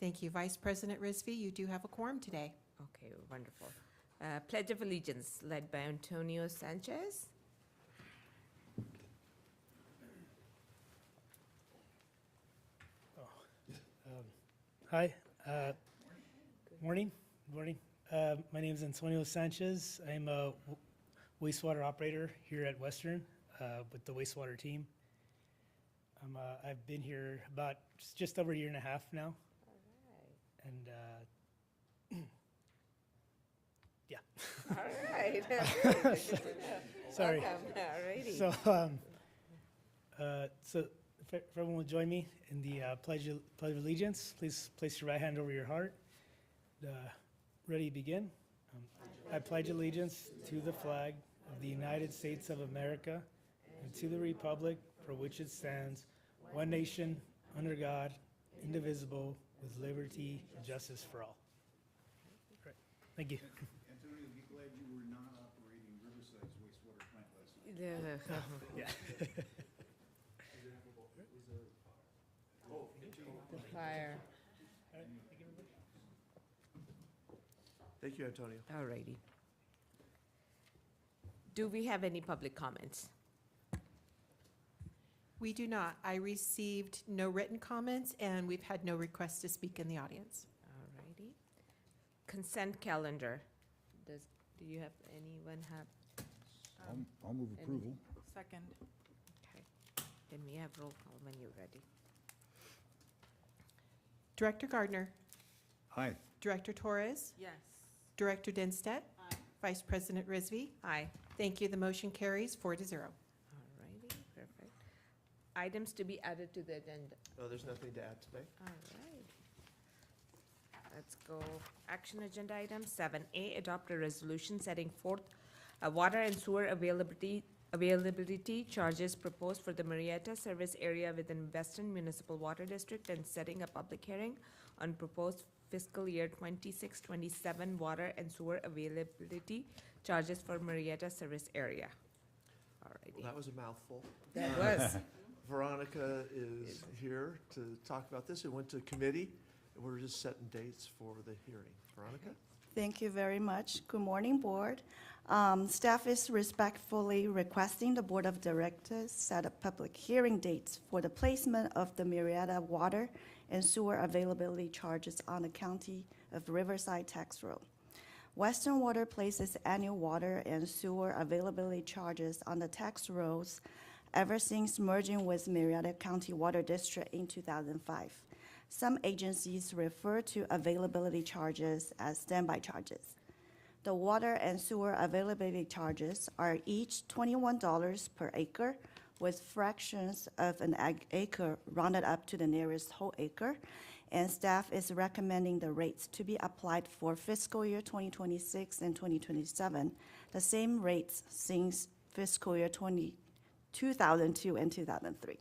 Thank you. Vice President Rizvi, you do have a quorum today. Okay, wonderful. Pledge of Allegiance led by Antonio Sanchez. Hi, morning. My name is Antonio Sanchez. I'm a wastewater operator here at Western with the wastewater team. I've been here about just over a year and a half now, and yeah. All right. Sorry. Welcome. All righty. So if everyone will join me in the pledge of allegiance, please place your right hand over your heart. Ready to begin? I pledge allegiance to the flag of the United States of America and to the republic for which it stands, one nation, under God, indivisible, with liberty and justice for all. Right. Thank you. Antonio, be glad you were not operating Riverside's wastewater plant last night. Yeah. The fire. Thank you, Antonio. All righty. Do we have any public comments? We do not. I received no written comments, and we've had no requests to speak in the audience. All righty. Consent calendar. Do you have, anyone have? I'll move approval. Second. Okay. Then we have roll call when you're ready. Director Gardner, Aye. Director Torres, Yes. Director Dinstedt, Aye. Vice President Rizvi. Aye. Thank you. The motion carries 4-0. All righty, perfect. Items to be added to the agenda. No, there's nothing to add today. All right. Let's go. Action agenda item 7A, adopt a resolution setting forth water and sewer availability charges proposed for the Marietta service area within Western Municipal Water District and setting a public hearing on proposed fiscal year 26-27 water and sewer availability charges for Marietta service area. All Well, righty. that was a mouthful. That was. Veronica is here to talk about this. It went to committee, and we're just setting dates for the hearing. Veronica? Thank you very much. Good morning, Board. Staff is respectfully requesting the Board of Directors set up public hearing dates for the placement of the Marietta water and sewer availability charges on the County of Riverside tax roll. Western Water places annual water and sewer availability charges on the tax rolls ever since merging with Marietta County Water District in 2005. Some agencies refer to availability charges as standby charges. The water and sewer availability charges are each $21 per acre, with fractions of an acre rounded up to the nearest whole acre, and staff is recommending the rates to be applied for fiscal year 2026 and 2027, the same rates since fiscal year 2002 and 2003.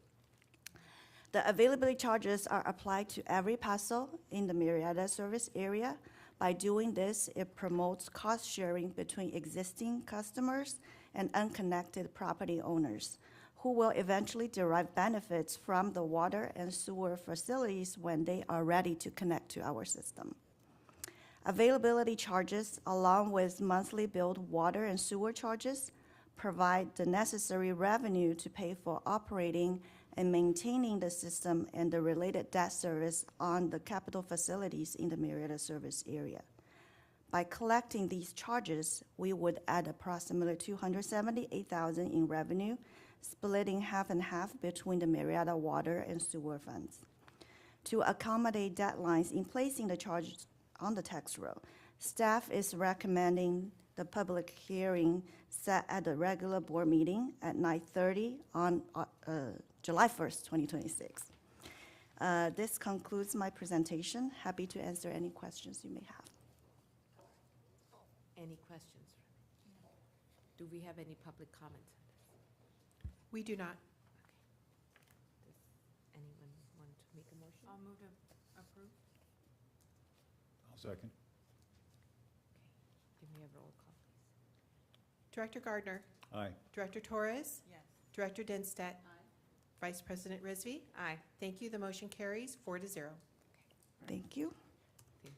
The availability charges are applied to every parcel in the Marietta service area. By doing this, it promotes cost sharing between existing customers and unconnected property owners, who will eventually derive benefits from the water and sewer facilities when they are ready to connect to our system. Availability charges, along with monthly billed water and sewer charges, provide the necessary revenue to pay for operating and maintaining the system and the related debt service on the capital facilities in the Marietta service area. By collecting these charges, we would add approximately $278,000 in revenue, splitting half and half between the Marietta water and sewer funds. To accommodate deadlines in placing the charges on the tax roll, staff is recommending the public hearing set at the regular board meeting at 9:30 on July 1st, 2026. This concludes my presentation. Happy to answer any questions you may have. Any questions? Do we have any public comments? We do not. Does anyone want to make a motion? I'll move to approve. I'll second. Give me a roll call, please. Director Gardner, Aye. Director Torres, Yes. Director Dinstedt, Aye. Vice President Rizvi. Aye. Thank you. The motion carries 4-0. Thank you. Thank you,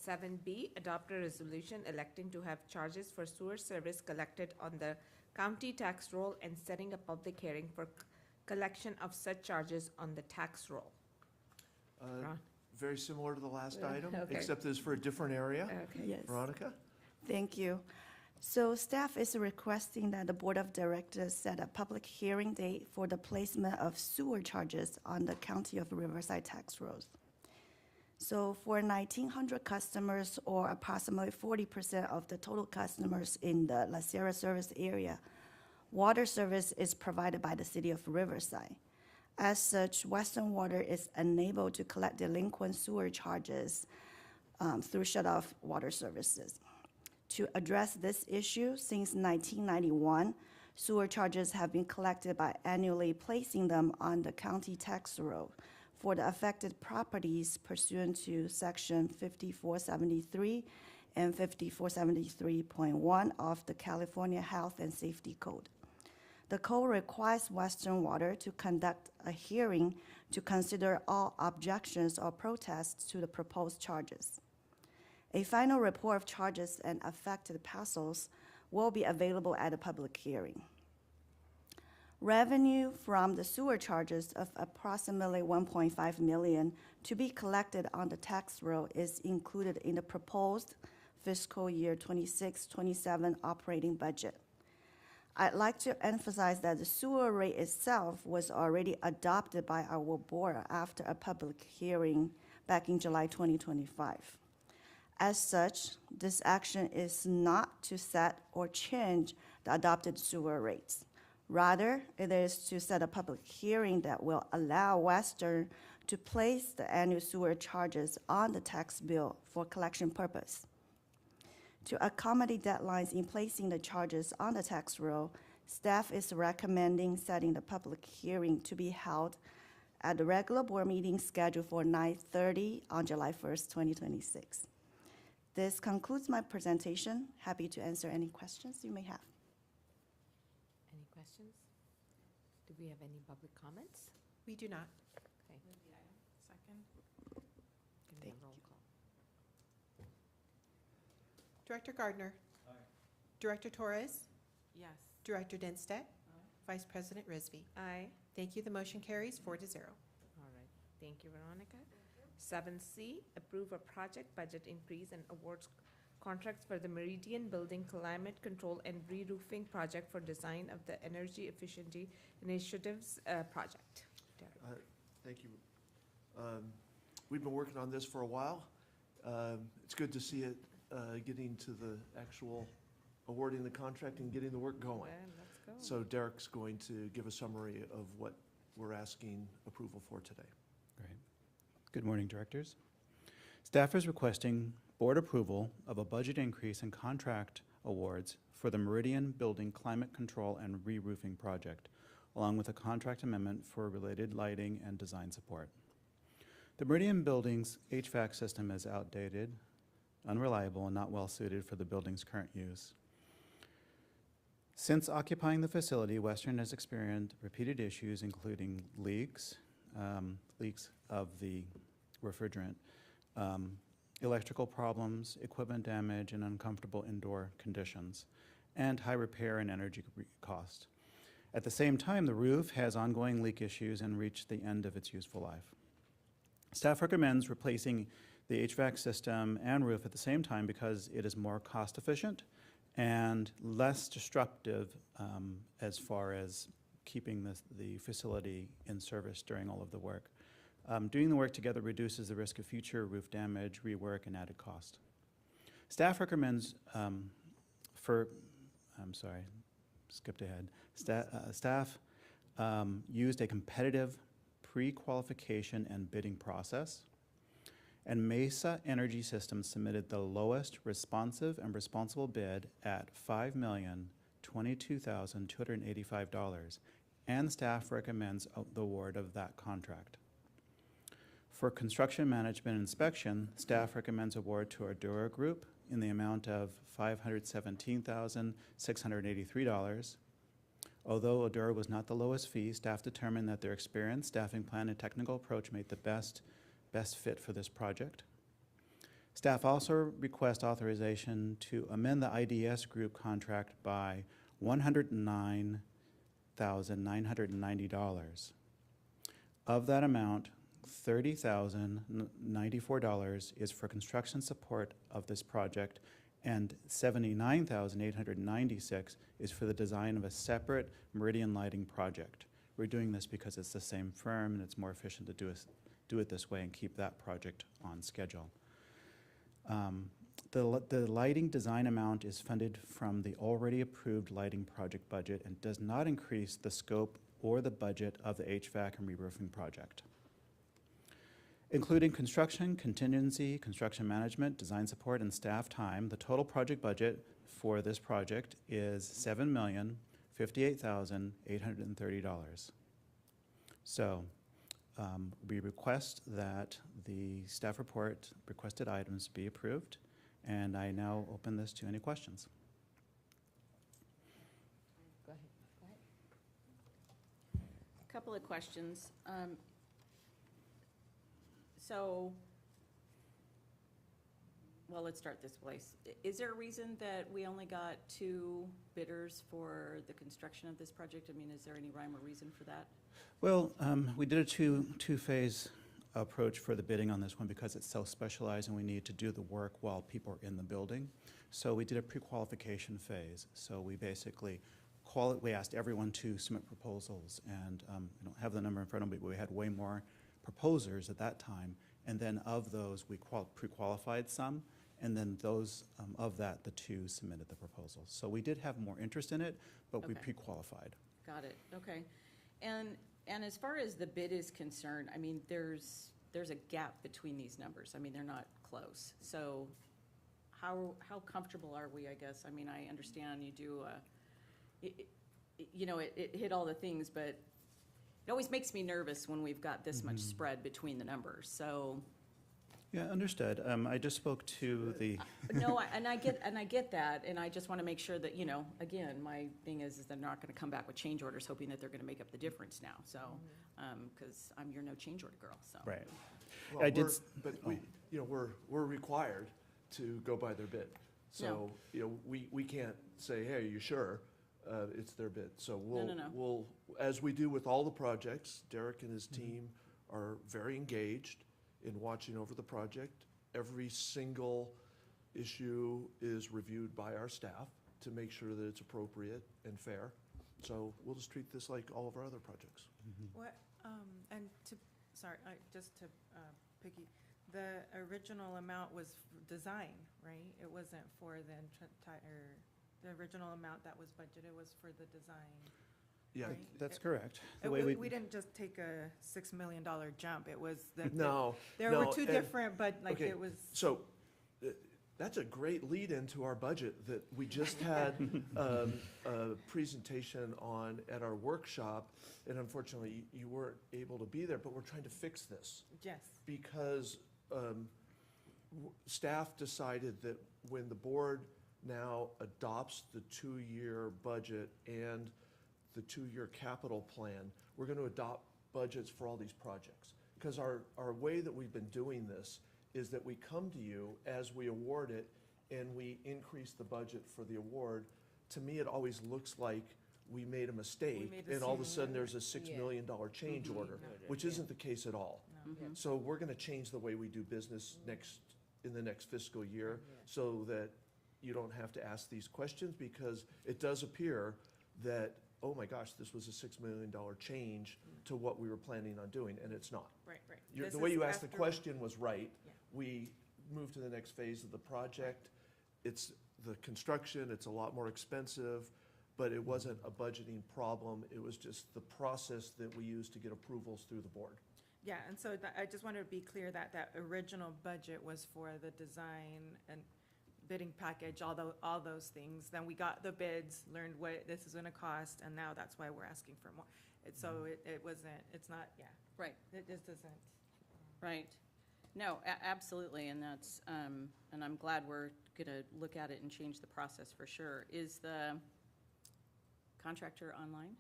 okay. 7B, adopt a resolution electing to have charges for sewer service collected on the county tax roll and setting a public hearing for collection of such charges on the tax roll. Ron? Very similar to the last item, Okay. except this is for a different area. Okay. Yes. Veronica? Thank you. So staff is requesting that the Board of Directors set a public hearing date for the placement of sewer charges on the County of Riverside tax rolls. So for 1,900 customers, or approximately 40% of the total customers in the La Sierra service area, water service is provided by the City of Riverside. As such, Western Water is unable to collect delinquent sewer charges through shut-off water services. To address this issue, since 1991, sewer charges have been collected by annually placing them on the county tax roll for the affected properties pursuant to Section 5473 and 5473.1 of the California Health and Safety Code. The code requires Western Water to conduct a hearing to consider all objections or protests to the proposed charges. A final report of charges and affected parcels will be available at a public hearing. Revenue from the sewer charges of approximately $1.5 million to be collected on the tax roll is included in the proposed fiscal year 26-27 operating budget. I'd like to emphasize that the sewer rate itself was already adopted by our board after a public hearing back in July 2025. As such, this action is not to set or change the adopted sewer rates. Rather, it is to set a public hearing that will allow Western to place the annual sewer charges on the tax bill for collection purpose. To accommodate deadlines in placing the charges on the tax roll, staff is recommending setting the public hearing to be held at the regular board meeting scheduled for 9:30 on July 1st, 2026. This concludes my presentation. Happy to answer any questions you may have. Any questions? Do we have any public comments? We do not. Okay. Second. Can we have roll call? Director Gardner. Director Torres. Yes. Director Dinstead. Vice President Risby. Aye. Thank you. The motion carries 4-0. All right, thank you, Veronica. 7C, approve a project budget increase and awards contracts for the Meridian Building Climate Control and Re-roofing Project for design of the Energy Efficiency Initiatives project. Derek. Thank you. We've been working on this for a while. It's good to see it getting to the actual awarding the contract and getting the work going. Well, let's go. So Derek's going to give a summary of what we're asking approval for today. Great. Good morning, directors. Staff is requesting board approval of a budget increase in contract awards for the Meridian Building Climate Control and Re-roofing Project, along with a contract amendment for related lighting and design support. The Meridian Building's HVAC system is outdated, unreliable, and not well suited for the building's current use. Since occupying the facility, Western has experienced repeated issues, including leaks of the refrigerant, electrical problems, equipment damage, and uncomfortable indoor conditions, and high repair and energy cost. At the same time, the roof has ongoing leak issues and reached the end of its useful life. Staff recommends replacing the HVAC system and roof at the same time because it is more cost efficient and less disruptive as far as keeping the facility in service during all of the work. Doing the work together reduces the risk of future roof damage, rework, and added cost. Staff recommends skipped ahead. Staff used a competitive pre-qualification and bidding process, and Mesa Energy Systems submitted the lowest responsive and responsible bid at $5,022,285, and staff recommends the award of that contract. For construction management inspection, staff recommends award to Ardura Group in the amount of $517,683. Although Odura was not the lowest fee, staff determined that their experience, staffing plan, and technical approach made the best fit for this project. Staff also requests authorization to amend the IDS group contract by $109,990. Of that amount, $30,094 is for construction support of this project, and $79,896 is for the design of a separate Meridian lighting project. We're doing this because it's the same firm and it's more efficient to do it this way and keep that project on schedule. The lighting design amount is funded from the already approved lighting project budget and does not increase the scope or the budget of the HVAC and re-roofing project. Including construction, contingency, construction management, design support, and staff time, the total project budget for this project is $7,058,830. So we request that the staff report requested items be approved, and I now open this to any questions. Go ahead. Couple of questions. So, well, let's start this place. Is there a reason that we only got 2 bidders for the construction of this project? I mean, is there any rhyme or reason for that? Well, we did a two-phase approach for the bidding on this one because it's so specialized and we need to do the work while people are in the building. So we did a pre-qualification phase. So we basically we asked everyone to submit proposals, and I don't have the number in front of me, but we had way more proposers at that time, and then of those, we pre-qualified some, and then those, of that, the 2 submitted the proposals. So we did have more interest in it, but we Okay. pre-qualified. Got it, okay. And as far as the bid is concerned, I mean, there's a gap between these numbers. I mean, they're not close. So how comfortable are we, I guess? I mean, I understand you do, it hit all the things, but it always makes me nervous when we've got this much spread between the numbers, so. Yeah, understood. I just spoke to the, No, I get that, and I just want to make sure that, again, my thing is they're not going to come back with change orders hoping that they're going to make up the difference now, so, because I'm your no change order girl, so. right. Well, I did we're- s- But we're required to go by their bid. So, we can't say, hey, are you sure? It's their bid. So No. we'll, as we do with all the projects, Derek and his team are very engaged in watching over the project. Every single issue is reviewed by our staff to make sure that it's appropriate and fair. So we'll just treat this like all of our other projects. What, and to, sorry, just to Piggy, the original amount was design, right? It wasn't for the entire, the original amount that was budgeted was for the design. Yeah, Right. That's correct. The It way We didn't just take a $6 million jump, it was the. no. There were no, 2 and- different, but like okay, it was. So, that's a great lead into our budget that we just had a presentation on at our workshop, and unfortunately, you weren't able to be there, but we're trying to fix this. Yes. Because staff decided that when the board now adopts the 2-year budget and the 2-year capital plan, we're going to adopt budgets for all these projects. Because our way that we've been doing this is that we come to you as we award it and we increase the budget for the award. To me, it always looks like we made a mistake made a and all of a mistake. sudden there's a $6 million change order, which isn't the case at all. So we're gonna change the way we do business in the next fiscal year so that you don't have to ask these questions, because it does appear that, oh my gosh, this was a $6 million change to what we were planning on doing, and it's not. Right. The way you asked the question was right. We moved to the next phase of the project. It's the construction, it's a lot more expensive, but it wasn't a budgeting problem. It was just the process that we used to get approvals through the board. Yeah, and so I just wanted to be clear that that original budget was for the design and bidding package, all those things. Then we got the bids, learned what this is gonna cost, and now that's why we're asking for more. So it wasn't, it's not, Right, it just doesn't. right. No, absolutely, and that's, and I'm glad we're gonna look at it and change the process for sure. contractor online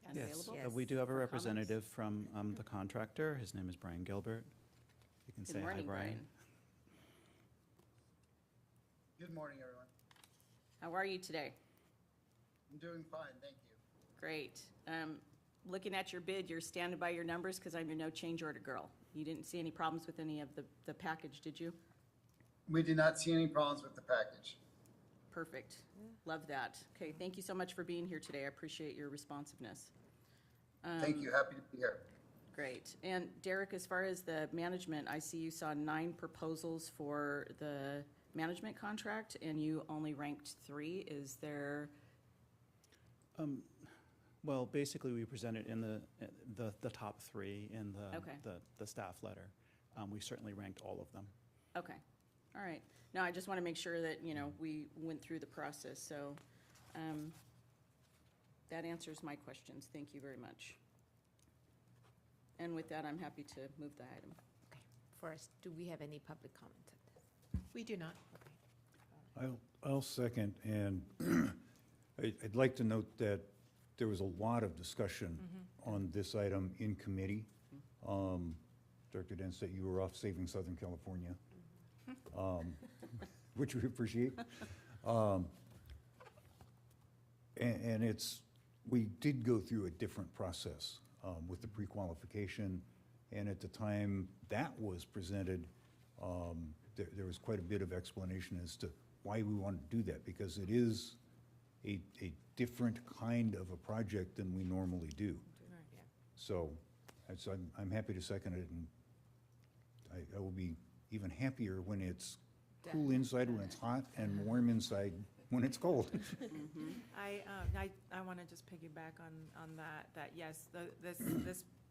and Yes, available? Yes. we do have a For representative from the contractor. His name is Brian Gilbert. You can Good say hi, morning, Brian. Good morning, everyone. How are you today? I'm doing fine, thank you. Great. Looking at your bid, you're standing by your numbers because I'm your no change order girl. You didn't see any problems with any of the package, did you? We did not see any problems with the package. Perfect. Love that. Okay, thank you so much for being here today. I appreciate your responsiveness. Thank you, happy to be here. Great. And Derek, as far as the management, I see you saw 9 proposals for the management contract and you only ranked 3. Is there, Well, basically, we presented in the top 3 in Okay. the staff letter. We certainly ranked all of them. okay, all right. No, I just want to make sure that, you know, we went through the process, so that answers my questions. Thank you very much. And with that, I'm happy to move the item. Okay. First, do we have any public comment on this? We do not. Okay. I'll second, and I'd like to note that there was a lot of discussion on this item in committee. Director Dennstedt, you were off saving Southern California, which we appreciate. And we did go through a different process with the pre-qualification, and at the time that was presented, there was quite a bit of explanation as to why we wanted to do that, because it is a different kind of a project than we normally do. Yeah. So I'm happy to second it, and I will be even happier when it's cool inside when it's hot and warm inside when it's cold. I want to just piggyback on that yes,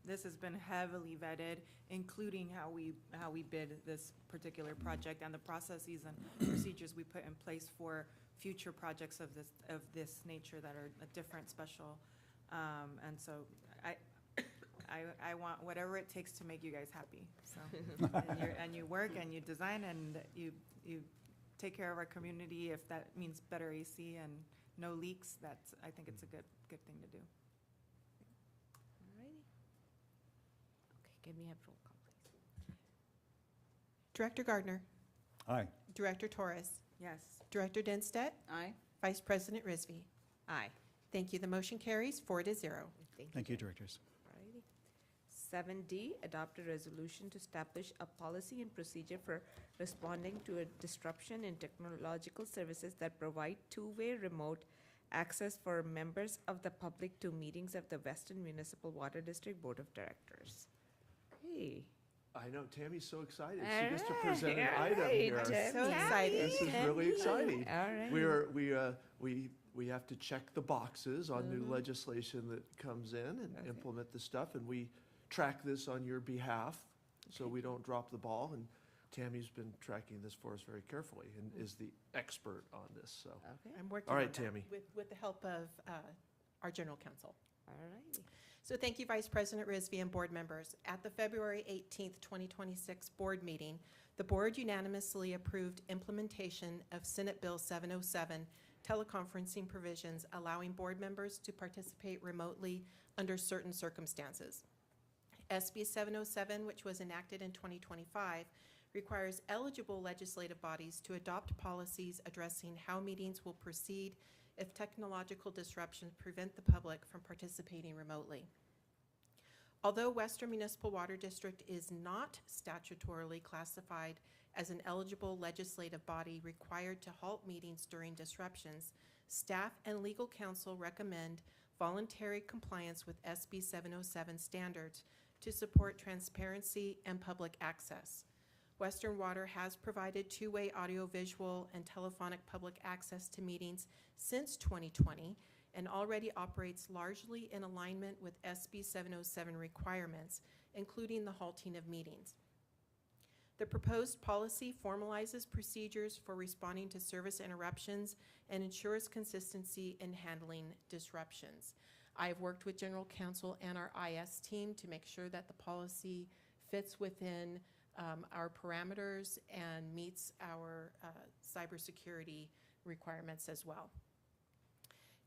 this has been heavily vetted, including how we bid this particular project and the processes and procedures we put in place for future projects of this nature that are a different, special. And so I want whatever it takes to make you guys happy, so. And you work and you design and you take care of our community. If that means better AC and no leaks, I think it's a good thing to do. All righty. Okay, can we have roll call, please? Director Gardner, Aye. Director Torres, Yes. Director Dennstedt, Aye? Vice President Risby. Aye. Thank you. The motion carries 4-0. Thank you, directors. Alrighty. 7D, adopt a resolution to establish a policy and procedure for responding to a disruption in technological services that provide two-way remote access for members of the public to meetings of the Western Municipal Water District Board of Directors. Okay. I know, Tammy's so excited. She gets to present an All item right, here. So excited. This is really exciting. All right. We have to check the boxes on new legislation that comes in and Okay. implement the stuff, and we track this on your behalf, so we don't drop the ball, and Tammy's been tracking this for us very carefully and is the expert on this, so. Okay, I'm working All on right, that Tammy. with the help of our General Counsel. all righty. So thank you, Vice President Risby and board members. At the February 18th, 2026 board meeting, the board unanimously approved implementation of Senate Bill 707, teleconferencing provisions allowing board members to participate remotely under certain circumstances. SB 707, which was enacted in 2025, requires eligible legislative bodies to adopt policies addressing how meetings will proceed if technological disruptions prevent the public from participating remotely. Although Western Municipal Water District is not statutorily classified as an eligible legislative body required to halt meetings during disruptions, staff and legal counsel recommend voluntary compliance with SB 707 standards to support transparency and public access. Western Water has provided two-way audiovisual and telephonic public access to meetings since 2020 and already operates largely in alignment with SB 707 requirements, including the halting of meetings. The proposed policy formalizes procedures for responding to service interruptions and ensures consistency in handling disruptions. I have worked with General Counsel and our IS team to make sure that the policy fits within our parameters and meets our cybersecurity requirements as well.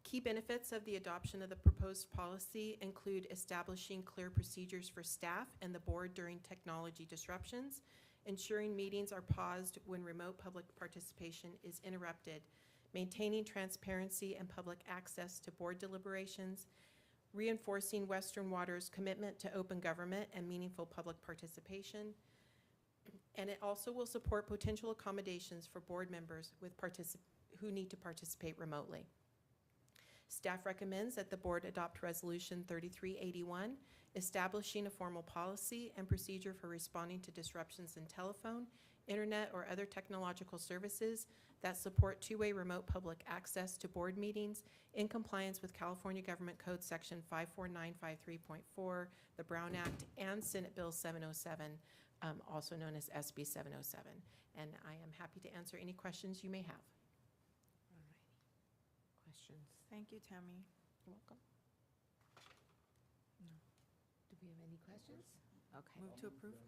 Key benefits of the adoption of the proposed policy include establishing clear procedures for staff and the board during technology disruptions, ensuring meetings are paused when remote public participation is interrupted, maintaining transparency and public access to board deliberations, reinforcing Western Water's commitment to open government and meaningful public participation, and it also will support potential accommodations for board members who need to participate remotely. Staff recommends that the board adopt Resolution 3381, establishing a formal policy and procedure for responding to disruptions in telephone, internet, or other technological services that support two-way remote public access to board meetings in compliance with California Government Code Section 54953.4, the Brown Act, and Senate Bill 707, also known as SB 707. And I am happy to answer any questions you may have. Questions? Thank you, Tammy. You're welcome. No. Do we have any questions? Okay, Move to approve.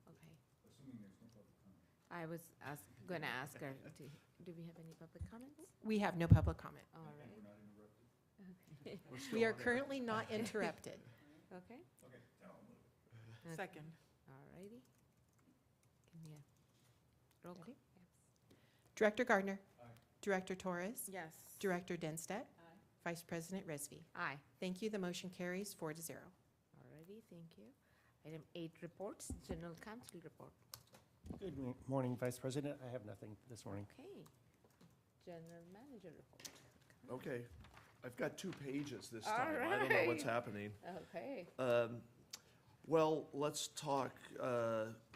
okay. Assuming there's no public comment. I was going to ask her, do we have any public comments? We have no public comment. All right. We're not interrupted? Okay. We're still We are on air. currently not interrupted. Okay, Okay, then I'll move. Second. all righty. Give me a roll call. Director Gardner. Director Torres. Yes. Director Denstedt. Vice President Rizvi. Aye. Thank you. The motion carries 4-0. All righty, thank you. Item 8, reports, general counsel report. Good morning, Vice President. I have nothing this morning. Okay. General manager report. Okay, I've got 2 pages this All time. I don't know what's right. happening. Okay. Well, let's talk,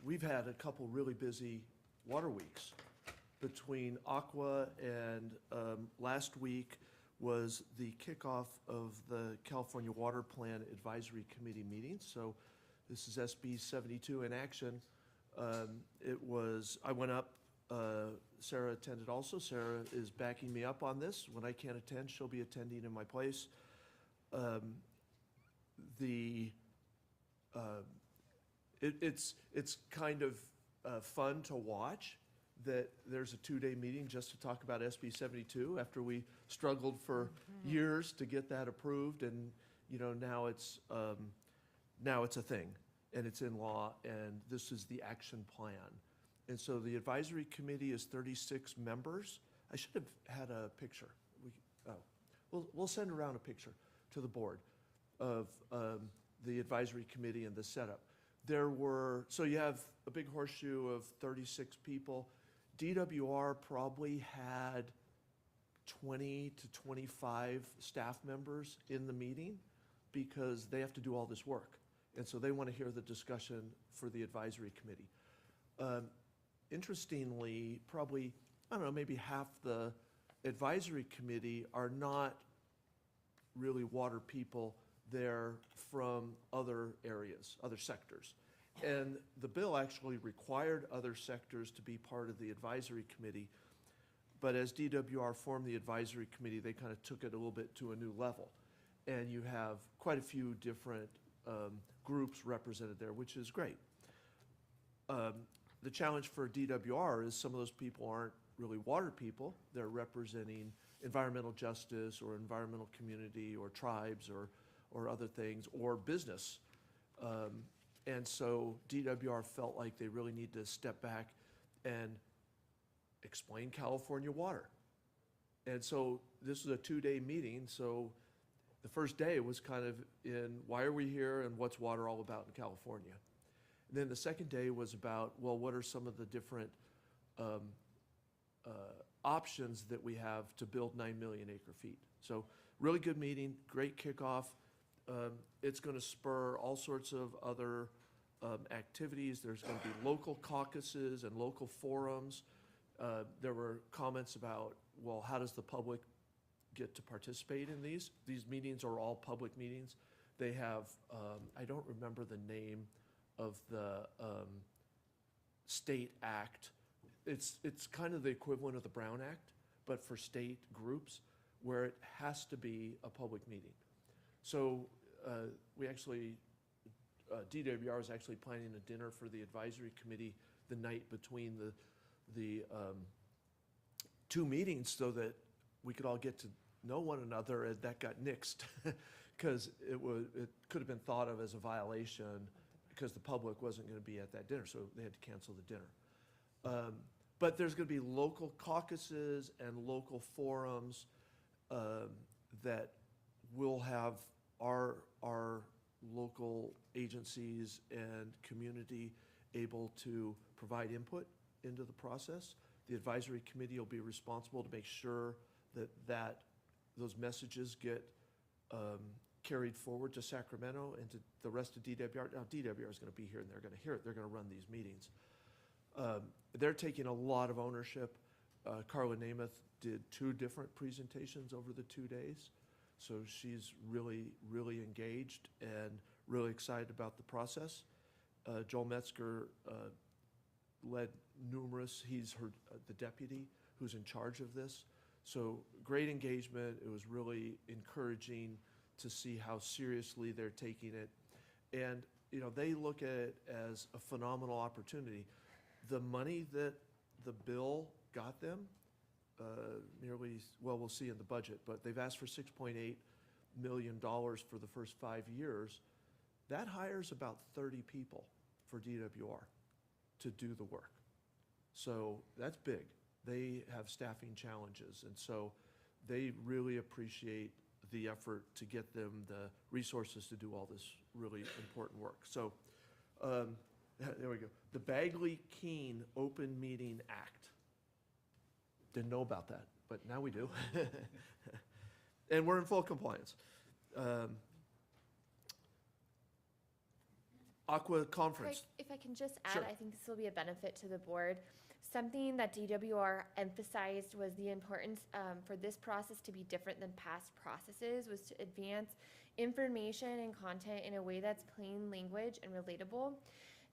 we've had a couple really busy water weeks between Aqua and last week was the kickoff of the California Water Plan Advisory Committee meeting. So this is SB 72 in action. I went up, Sarah attended also. Sarah is backing me up on this. When I can't attend, she'll be attending in my place. It's kind of fun to watch that there's a 2-day meeting just to talk about SB 72 after we struggled for years to get that approved, and now it's a thing and it's in law, and this is the action plan. And so the advisory committee is 36 members. I should have had a picture. We'll send around a picture to the board of the advisory committee and the setup. So you have a big horseshoe of 36 people. DWR probably had 20 to 25 staff members in the meeting because they have to do all this work. And so they want to hear the discussion for the advisory committee. Interestingly, probably, I don't know, maybe half the advisory committee are not really water people. They're from other areas, other sectors. And the bill actually required other sectors to be part of the advisory committee. But as DWR formed the advisory committee, they kind of took it a little bit to a new level. And you have quite a few different groups represented there, which is great. The challenge for DWR is some of those people aren't really water people. They're representing environmental justice or environmental community or tribes or other things or business. And so DWR felt like they really need to step back and explain California water. And so this was a 2-day meeting. So the first day was kind of in why are we here and what's water all about in California. And then the second day was about, well, what are some of the different options that we have to build 9 million acre feet. So really good meeting, great kickoff. It's going to spur all sorts of other activities. There's going to be local caucuses and local forums. There were comments about, well, how does the public get to participate in these? These meetings are all public meetings. They have, I don't remember the name of the state act. It's kind of the equivalent of the Brown Act, but for state groups, where it has to be a public meeting. So we actually, DWR is actually planning a dinner for the advisory committee the night between the 2 meetings so that we could all get know one another, and that got nixed. Because it could have been thought of as a violation because the public wasn't going to be at that dinner, so they had to cancel the dinner. But there's going to be local caucuses and local forums that will have our local agencies and community able to provide input into the process. The advisory committee will be responsible to make sure that those messages get carried forward to Sacramento and to the rest of DWR. Now, DWR is going to be here and they're going to hear it. They're going to run these meetings. They're taking a lot of ownership. Carla Namath did 2 different presentations over the 2 days. So she's really, really engaged and really excited about the process. Joel Metzger led numerous, he's the deputy who's in charge of this. So great engagement. It was really encouraging to see how seriously they're taking it. And, you know, they look at it as a phenomenal opportunity. The money that the bill got them, we'll see in the budget, but they've asked for $6.8 million for the first 5 years. That hires about 30 people for DWR to do the work. So that's big. They have staffing challenges, and so they really appreciate the effort to get them the resources to do all this really important work. So there we go. The Bagley-Keene Open Meeting Act. Didn't know about that, but now we do. And we're in full compliance. Aqua Conference. If I can just add, Sure. I think this will be a benefit to the board. Something that DWR emphasized was the importance for this process to be different than past processes, was to advance information and content in a way that's plain language and relatable.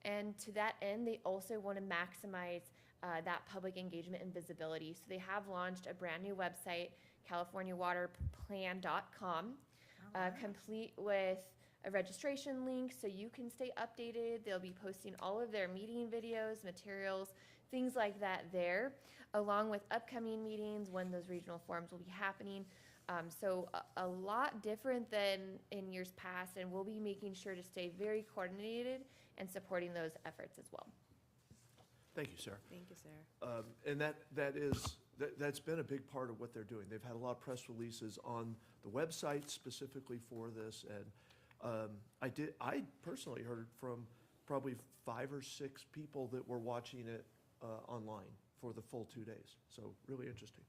And to that end, they also want to maximize that public engagement and visibility. So they have launched a brand new website, californiawaterplan.com, complete with a registration link so you can stay updated. They'll be posting all of their meeting videos, materials, things like that there, along with upcoming meetings when those regional forums will be happening. So a lot different than in years past, and we'll be making sure to stay very coordinated and supporting those efforts as well. Thank you, Sarah. Thank you, Sarah. And that's been a big part of what they're doing. They've had a lot of press releases on the website specifically for this, and I personally heard from probably 5 or 6 people that were watching it online for the full 2 days. So really interesting.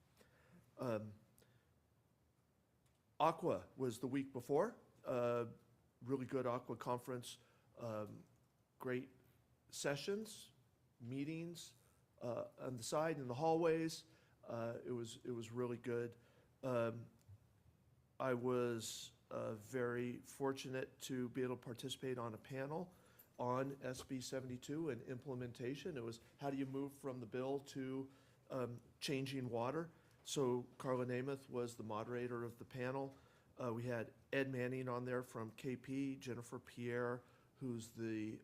Aqua was the week before. Really good Aqua conference. Great sessions, meetings on the side, in the hallways. It was really good. I was very fortunate to be able to participate on a panel on SB 72 and implementation. It was how do you move from the bill to changing water. So Carla Namath was the moderator of the panel. We had Ed Manning on there from KP, Jennifer Pierre, who's the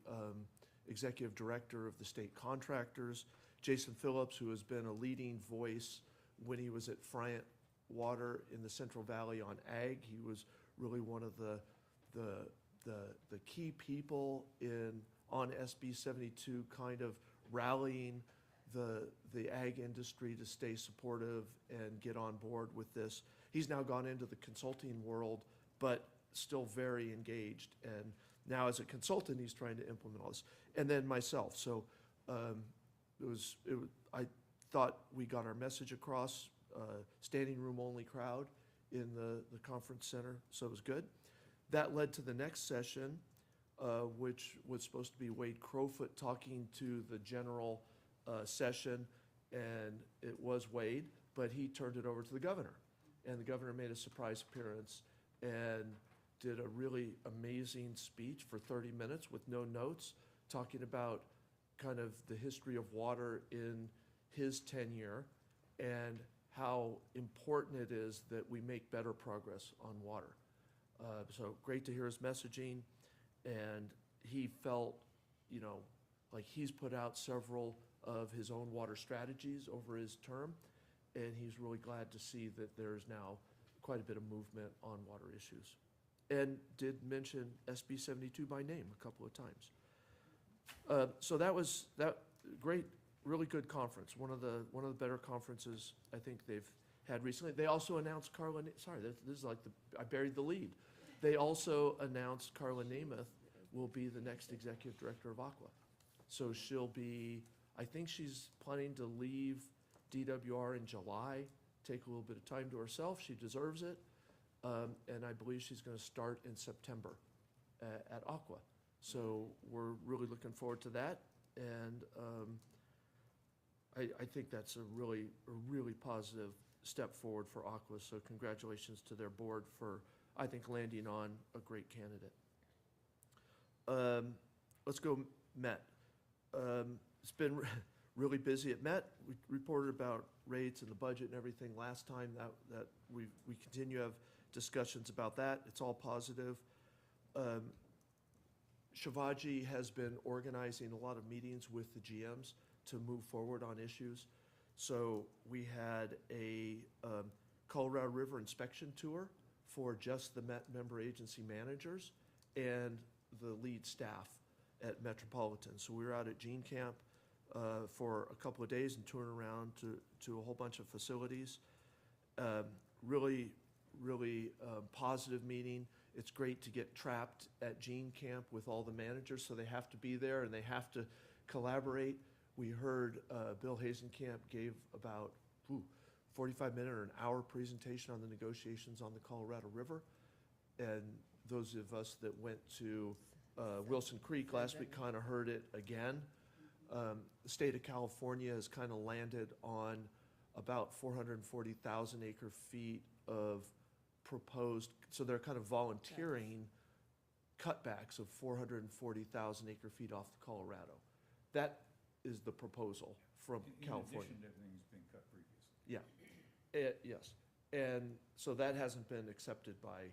executive director of the state contractors, Jason Phillips, who has been a leading voice when he was at Friant Water in the Central Valley on ag. He was really one of the key people on SB 72, kind of rallying the ag industry to stay supportive and get on board with this. He's now gone into the consulting world, but still very engaged. And now as a consultant, he's trying to implement all this. And then myself. So I thought we got our message across, standing room only crowd in the conference center, so it was good. That led to the next session, which was supposed to be Wade Crowfoot talking to the general session, and it was Wade, but he turned it over to the governor. And the governor made a surprise appearance and did a really amazing speech for 30 minutes with no notes, talking about kind of the history of water in his tenure and how important it is that we make better progress on water. So great to hear his messaging, and he felt, like he's put out several of his own water strategies over his term, and he's really glad to see that there's now quite a bit of movement on water issues. And did mention SB 72 by name a couple of times. So that was great, really good conference. One of the better conferences I think they've had recently. They also announced Carla, sorry, this is like I buried the lead. They also announced Carla Namath will be the next executive director of Aqua. So she'll be, I think she's planning to leave DWR in July, take a little bit of time to herself. She deserves it. And I believe she's going to start in September at Aqua. So we're really looking forward to that. And I think that's a really positive step forward for Aqua. So congratulations to their board for, I think, landing on a great candidate. Let's go Met. It's been really busy at Met. We reported about rates and the budget and everything last time. That we continue to have discussions about that. It's all positive. Shivaji has been organizing a lot of meetings with the GMs to move forward on issues. So we had a Colorado River inspection tour for just the Met member agency managers and the lead staff at Metropolitan. So we were out at Gene Camp for a couple of days and touring around to a whole bunch of facilities. Really positive meeting. It's great to get trapped at Gene Camp with all the managers, so they have to be there and they have to collaborate. We heard Bill Hazenkamp gave about 45-minute or an hour presentation on the negotiations on the Colorado River. And those of us that went to Wilson Creek last week kind of heard it again. The state of California has kind of landed on about 440,000 acre feet of proposed, so they're kind of volunteering cutbacks of 440,000 acre feet off the Colorado. That is the proposal from California. In addition to everything that's been cut previously. Yeah, yes. And so that hasn't been accepted by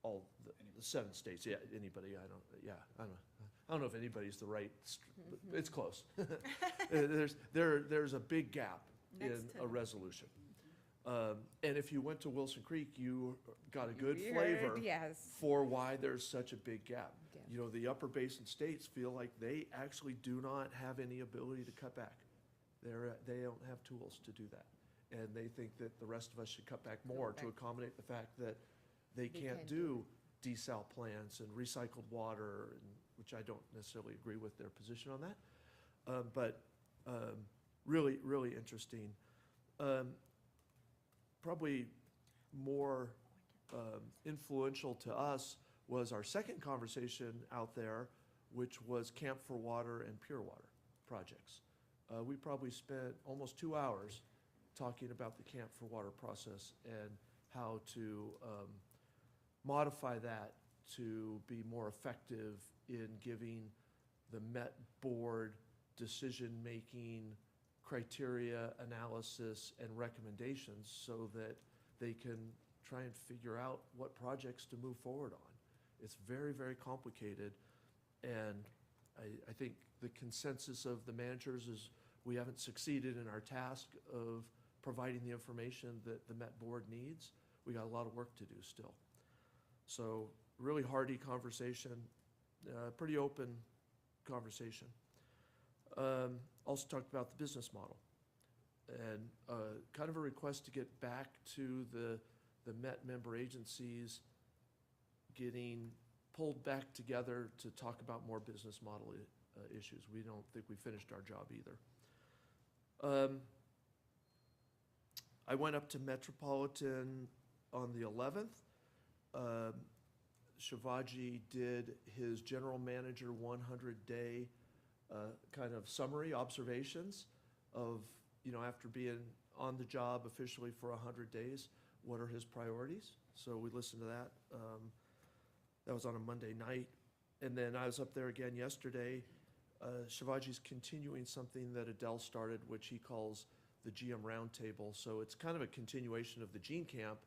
all the 7 states. Yeah, anybody, I don't know if anybody's the right, but it's close. There's a big gap in a resolution. And if you went to Wilson Creek, you got a good flavor for why there's such a big gap. You know, the upper basin states feel like they actually do not have any ability to cut back. They don't have tools to do that. And they think that the rest of us should cut back more to accommodate the fact that they can't do desal plants and recycled water, which I don't necessarily agree with their position on that. But really, really interesting. Probably more influential to us was our second conversation out there, which was Camp for Water and Pure Water projects. We probably spent almost 2 hours talking about the Camp for Water process and how to modify that to be more effective in giving the Met board decision-making criteria, analysis, and recommendations so that they can try and figure out what projects to move forward on. It's very, very complicated, and I think the consensus of the managers is we haven't succeeded in our task of providing the information that the Met board needs. We got a lot of work to do still. So really hearty conversation, pretty open conversation. Also talked about the business model and kind of a request to get back to the Met member agencies getting pulled back together to talk about more business model issues. We don't think we finished our job either. I went up to Metropolitan on the 11th. Shivaji did his general manager 100-day kind of summary observations of, after being on the job officially for 100 days, what are his priorities? So we listened to that. That was on a Monday night. And then I was up there again yesterday. Shivaji's continuing something that Adele started, which he calls the GM Roundtable. So it's kind of a continuation of the Gene Camp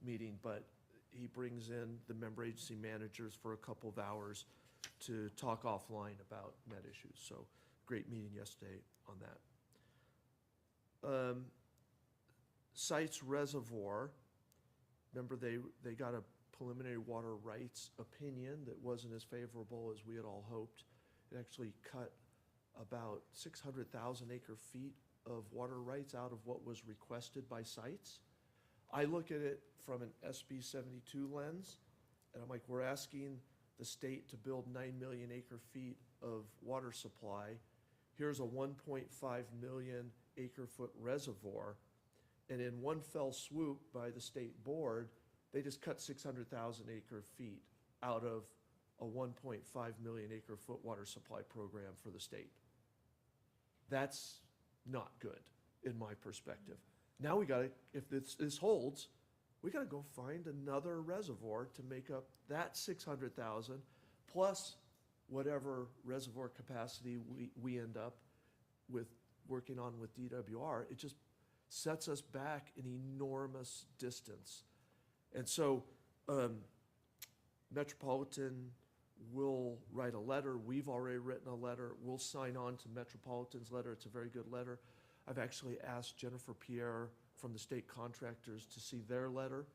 meeting, but he brings in the member agency managers for a couple of hours to talk offline about Met issues. So great meeting yesterday on that. Sites Reservoir, remember they got a preliminary water rights opinion that wasn't as favorable as we had all hoped. It actually cut about 600,000 acre feet of water rights out of what was requested by sites. I look at it from an SB 72 lens, and I'm like, we're asking the state to build 9 million acre feet of water supply. Here's a 1.5 million acre foot reservoir. And in one fell swoop by the state board, they just cut 600,000 acre feet out of a 1.5 million acre foot water supply program for the state. That's not good, in my perspective. Now we gotta, if this holds, we gotta go find another reservoir to make up that 600,000 plus whatever reservoir capacity we end up with working on with DWR. It just sets us back an enormous distance. And so Metropolitan will write a letter. We've already written a letter. We'll sign on to Metropolitan's letter. It's a very good letter. I've actually asked Jennifer Pierre from the state contractors to see their letter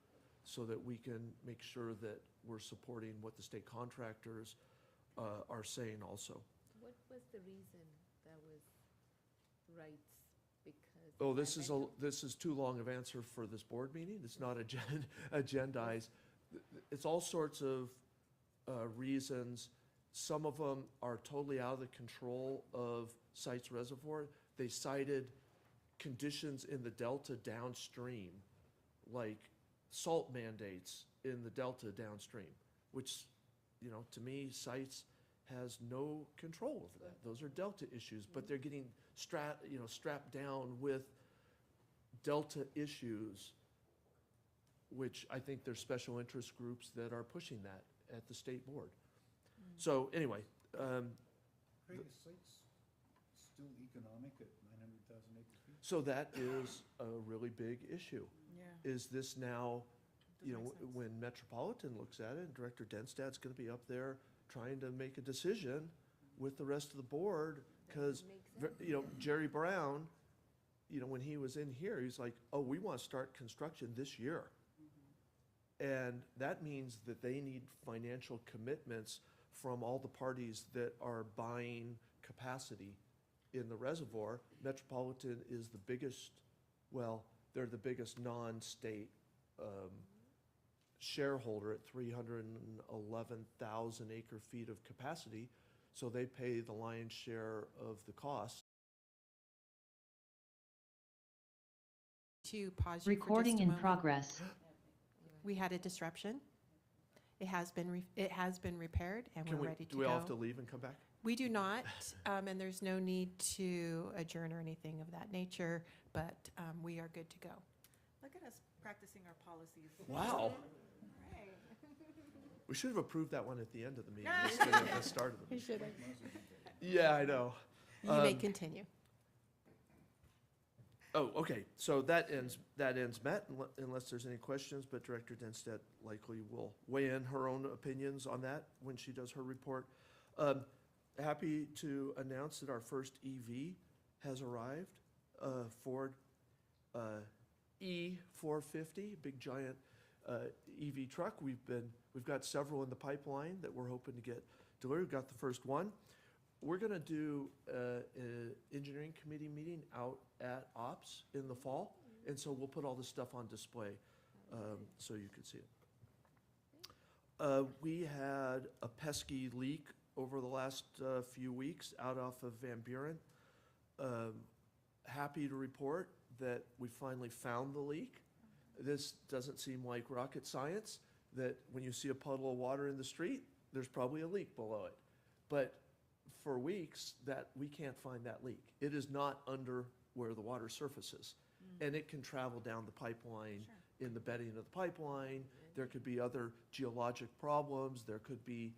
so that we can make sure that we're supporting what the state contractors are saying also. What was the reason that was rights? Because. Oh, this is too long of answer for this board meeting. It's not agendized. It's all sorts of reasons. Some of them are totally out of the control of Sites Reservoir. They cited conditions in the delta downstream, like salt mandates in the delta downstream, which, you know, to me, Sites has no control over that. Those are delta issues, but they're getting strapped down with delta issues, which I think there's special interest groups that are pushing that at the state board. So anyway, Craig, is Sites still economic at 900,000 acre feet? so that is a really big issue. Yeah. Is this now, Doesn't make sense. when Metropolitan looks at it, Director Denstad's gonna be up there trying to make a decision with the rest of the board, because, Jerry Brown, when he was in here, he's like, oh, we want to start construction this year. And that means that they need financial commitments from all the parties that are buying capacity in the reservoir. Metropolitan is the biggest, they're the biggest non-state shareholder at 311,000 acre feet of capacity, so they pay the lion's share of the cost. To pause you for Recording just a in moment. progress. We had a disruption. It has been repaired, and Can we're we, ready to do we all have to go. leave and come back? We do not, and there's no need to adjourn or anything of that nature, but we are good to go. Look at us practicing our policies. Wow. Right. We should have approved that one at the end of the meeting instead of the start of the You meeting. should have. Yeah, I know. You may Um, continue. Oh, okay, so that ends Met, unless there's any questions, but Director Denstad likely will weigh in her own opinions on that when she does her report. Happy to announce that our first EV has arrived, Ford E450, big giant EV truck. We've got several in the pipeline that we're hoping to get delivered. We've got the first one. We're gonna do an engineering committee meeting out at Ops in the fall, and so we'll put all this stuff on display, so you can see it. We had a pesky leak over the last few weeks out off of Van Buren. Happy to report that we finally found the leak. This doesn't seem like rocket science, that when you see a puddle of water in the street, there's probably a leak below it. But for weeks, that we can't find that leak. It is not under where the water surfaces. And it can travel down the pipeline, in the bedding of the pipeline. There could be other geologic problems. There could be,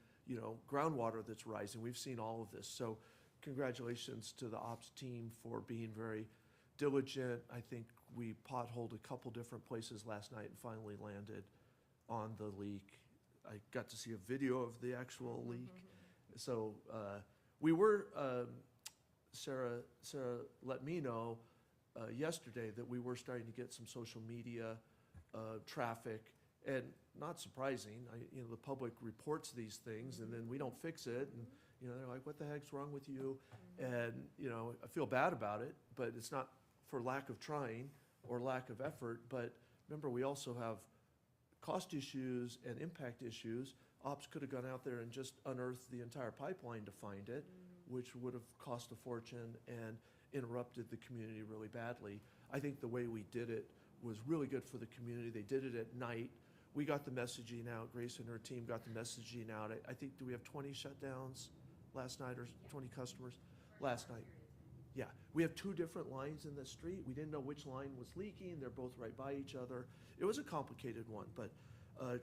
groundwater that's rising. We've seen all of this. So congratulations to the ops team for being very diligent. I think we potholed a couple different places last night and finally landed on the leak. I got to see a video of the actual leak. So we were, Sarah let me know yesterday that we were starting to get some social media traffic And not surprising, the public reports these things, and then we don't fix it, and, they're like, what the heck's wrong with you? And, I feel bad about it, but it's not for lack of trying or lack of effort, but remember, we also have cost issues and impact issues. Ops could have gone out there and just unearthed the entire pipeline to find it, which would have cost a fortune and interrupted the community really badly. I think the way we did it was really good for the community. They did it at night. We got the messaging out. Grace and her team got the messaging out. I think, do we have 20 shutdowns last night or 20 customers last night? Yeah, we have 2 different lines in the street. We didn't know which line was leaking. They're both right by each other. It was a complicated one, but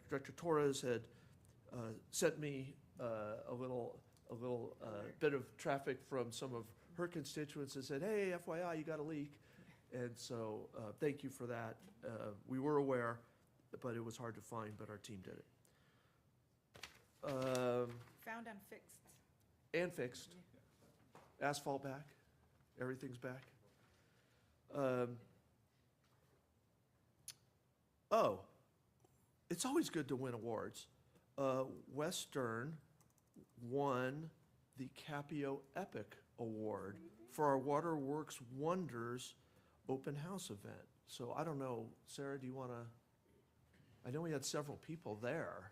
Director Torres had sent me a little bit of traffic from some of her constituents that said, hey, FYI, you got a leak. And so thank you for that. We were aware, but it was hard to find, but our team did it. Found and fixed. And fixed. Asphalt back. Everything's back. It's always good to win awards. Western won the Capio Epic Award for our Waterworks Wonders open house event. So I don't know, Sarah, do you want to, I know we had several people there.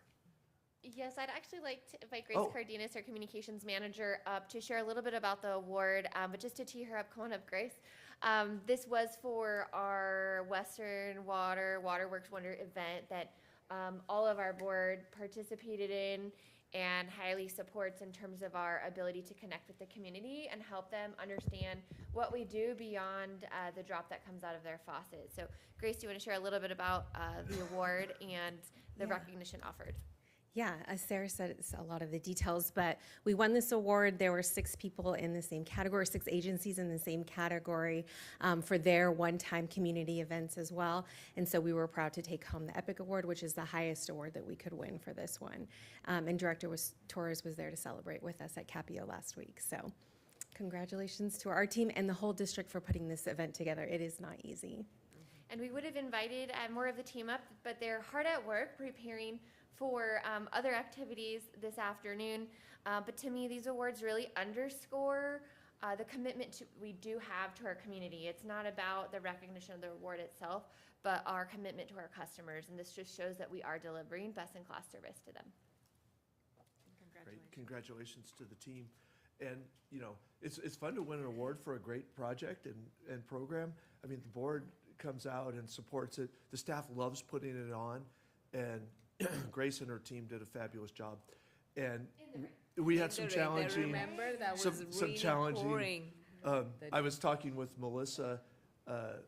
Yes, I'd actually like to invite Grace Oh. Cardenas, our communications manager, up to share a little bit about the award, but just to tee her up, come on up, Grace. This was for our Western Waterworks Wonder event that all of our board participated in and highly supports in terms of our ability to connect with the community and help them understand what we do beyond the drop that comes out of their faucet. So Grace, do you want to share a little bit about the award and the recognition offered? Yeah, as Sarah said, it's a lot of the details, but we won this award. There were 6 people in the same category, 6 agencies in the same category for their one-time community events as well. And so we were proud to take home the Epic Award, which is the highest award that we could win for this one. And Director Torres was there to celebrate with us at Capio last week. So congratulations to our team and the whole district for putting this event together. It is not easy. And we would have invited more of the team up, but they're hard at work preparing for other activities this afternoon. But to me, these awards really underscore the commitment we do have to our community. It's not about the recognition of the award itself, but our commitment to our customers. And this just shows that we are delivering best-in-class service to them. Great. Congratulations to the team. And, it's fun to win an award for a great project and program. I mean, the board comes out and supports it. The staff loves putting it on. And Grace and her team did a fabulous job. And we had some challenging, some challenging. I was talking with Melissa,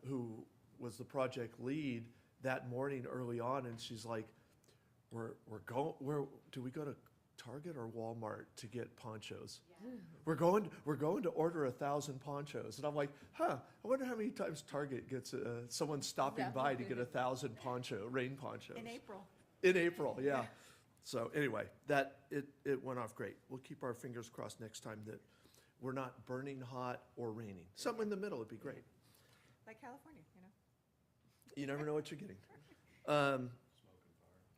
who was the project lead that morning early on, and she's like, where do we go to Target or Walmart to get ponchos? Yeah. We're going to order 1,000 ponchos. And I'm like, I wonder how many times Target gets someone stopping by to get 1,000 rain ponchos. In April, yeah. So anyway, it went off great. We'll keep our fingers crossed next time that we're not burning hot or raining. Something in the middle would be great. Like California, You never know what you're getting.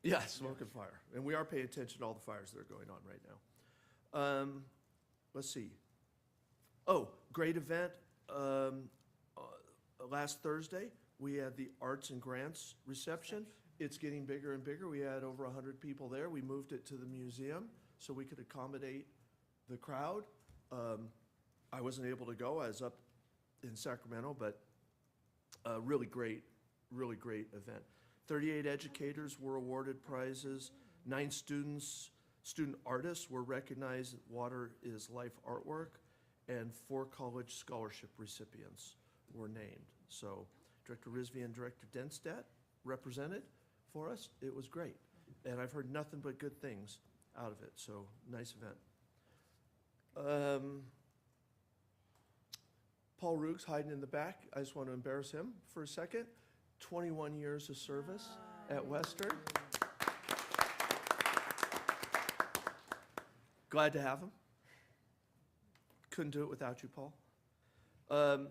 Yeah, smoke and fire. And we are paying attention to all the fires that are going on right now. Let's see. Oh, great event. Last Thursday, we had the Arts and Grants reception. It's getting bigger and bigger. We had over 100 people there. We moved it to the museum so we could accommodate the crowd. I wasn't able to go. I was up in Sacramento, but really great event. 38 educators were awarded prizes. 9 student artists were recognized. Water is Life artwork, and 4 college scholarship recipients were named. So Director Risby and Director Denstedt represented for us. It was great, and I've heard nothing but good things out of it. So nice event. Paul Rooks hiding in the back. I just want to embarrass him for a second. 21 years of service at Western. Glad to have him. Couldn't do it without you, Paul. I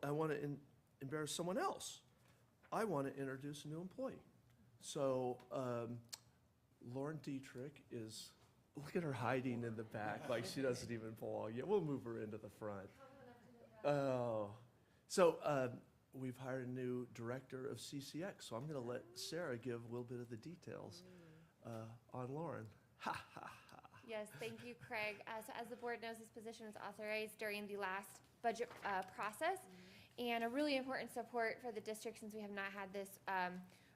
want to embarrass someone else. I want to introduce a new employee. So Lauren Dietrich is, look at her hiding in the back, like she doesn't even belong yet. We'll move her into the front. Oh, so we've hired a new director of CCX, so I'm going to let Sarah give a little bit of the details on Lauren. Ha, ha, ha. Yes, thank you, Craig. So as the board knows, this position was authorized during the last budget process, and a really important support for the district since we have not had this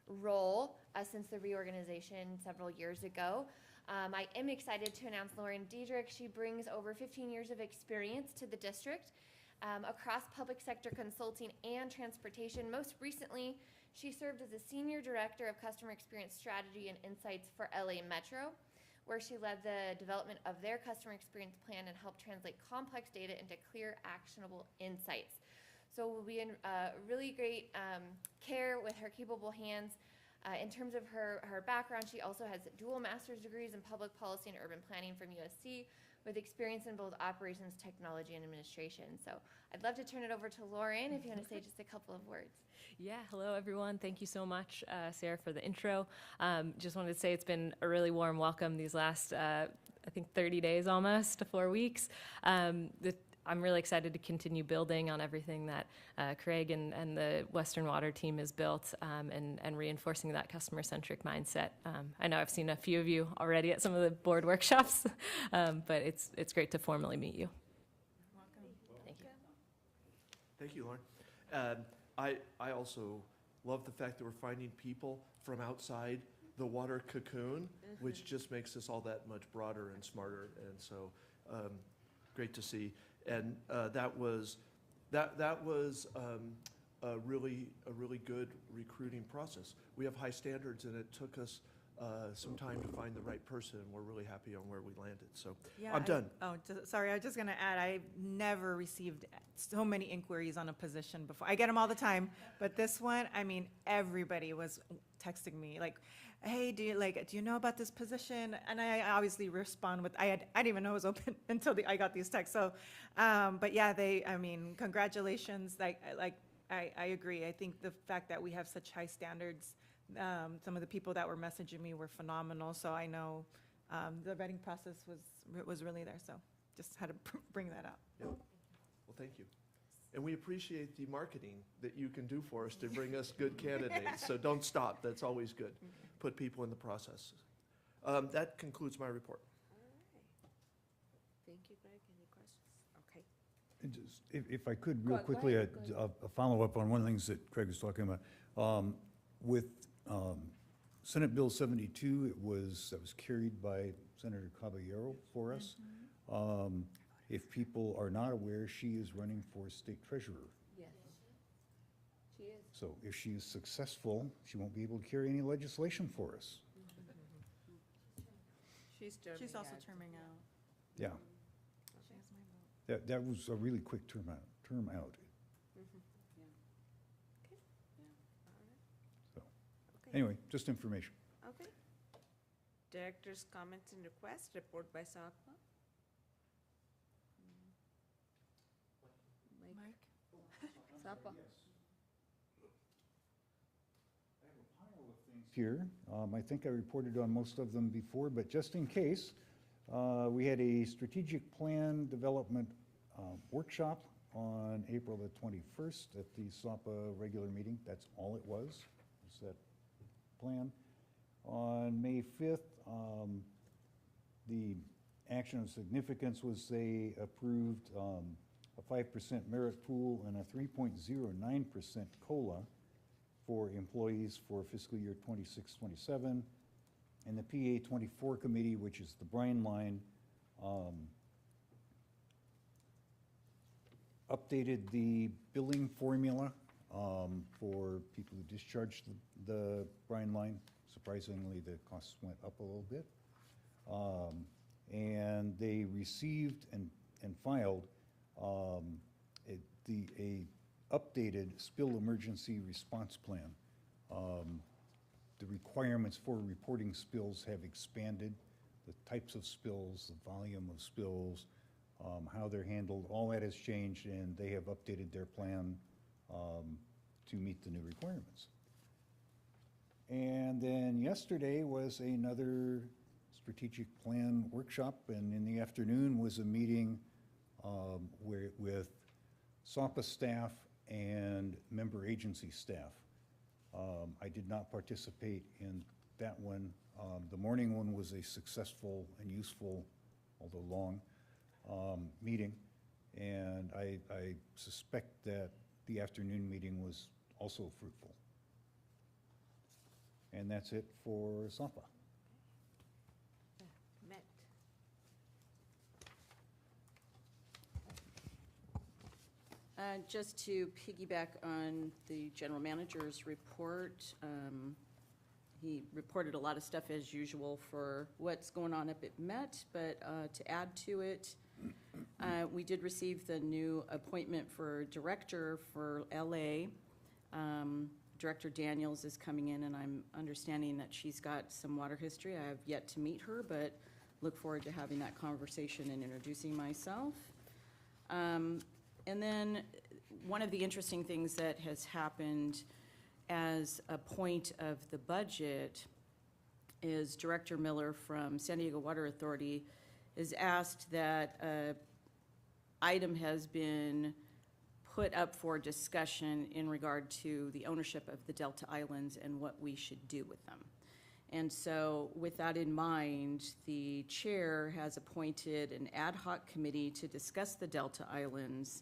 role since the reorganization several years ago. I am excited to announce Lauren Diedrich. She brings over 15 years of experience to the district across public sector consulting and transportation. Most recently, she served as a senior director of customer experience strategy and insights for LA Metro, where she led the development of their customer experience plan and helped translate complex data into clear, actionable insights. So we'll be in really great care with her capable hands. In terms of her background, she also has dual master's degrees in public policy and urban planning from USC, with experience in both operations, technology, and administration. So I'd love to turn it over to Lauren if you want to say just a couple of words. Yeah, hello everyone. Thank you so much, Sarah, for the intro. Just wanted to say it's been a really warm welcome these last, I think 30 days almost to 4 weeks. I'm really excited to continue building on everything that Craig and the Western Water team has built and reinforcing that customer-centric mindset. I know I've seen a few of you already at some of the board workshops, but it's great to formally meet you. Thank you. Thank you, Lauren. I also love the fact that we're finding people from outside the water cocoon, which just makes us all that much broader and smarter, and so great to see. And that was a really good recruiting process. We have high standards, and it took us some time to find the right person, and we're really happy on where we landed. So Yeah, I'm done. Sorry, I was just gonna add, I've never received so many inquiries on a position before. I get them all the time, but this one, I mean, everybody was texting me like, hey, do you know about this position? And I obviously respond with, I didn't even know it was open until I got these texts. So, but yeah, congratulations. I agree. I think the fact that we have such high standards, some of the people that were messaging me were phenomenal. So I know the vetting process was really there. So just had to bring that up. Yep. Well, thank you. And we appreciate the marketing that you can do for us to bring us good candidates. So don't stop. That's always good. Put people in the process. That concludes my report. Thank you, Greg. Any questions? Okay. And just, if I could, real Go quickly, ahead. a follow-up on one of the things that Craig was talking about. With Senate Bill 72, that was carried by Senator Caballero for us. If people are not aware, she is running for state treasurer. Yes. She is. So if she is successful, she won't be able to carry any legislation for us. She's also terming out. Yeah. She has my vote. That was a really quick term out. So, anyway, just information. Okay. Director's comments and requests, report by SAPA. Mike? SAPA. Here, I think I reported on most of them before, but just in case, we had a strategic plan development workshop on April the 21st at the SAPA regular meeting. That's all it was that plan. On May 5th, the action of significance was they approved a 5% merit pool and a 3.09% COLA for employees for fiscal year 26-27. And the PA 24 committee, which is the Brine line, updated the billing formula for people who discharged the Brine line. Surprisingly, the costs went up a little bit. And they received and filed a updated spill emergency response plan. The requirements for reporting spills have expanded. The types of spills, the volume of spills, how they're handled, all that has changed, and they have updated their plan to meet the new requirements. And then yesterday was another strategic plan workshop, and in the afternoon was a meeting with SAPA staff and member agency staff. I did not participate in that one. The morning one was a successful and useful, although long, meeting. And I suspect that the afternoon meeting was also fruitful. And that's it for SAPA. Met. Just to piggyback on the general manager's report, he reported a lot of stuff as usual for what's going on up at Met, but to add to it, we did receive the new appointment for director for LA. Director Daniels is coming in, and I'm understanding that she's got some water history. I have yet to meet her, but look forward to having that conversation and introducing myself. And then one of the interesting things that has happened as a point of the budget is Director Miller from San Diego Water Authority has asked that an item has been put up for discussion in regard to the ownership of the Delta Islands and what we should do with them. And so with that in mind, the chair has appointed an ad hoc committee to discuss the Delta Islands.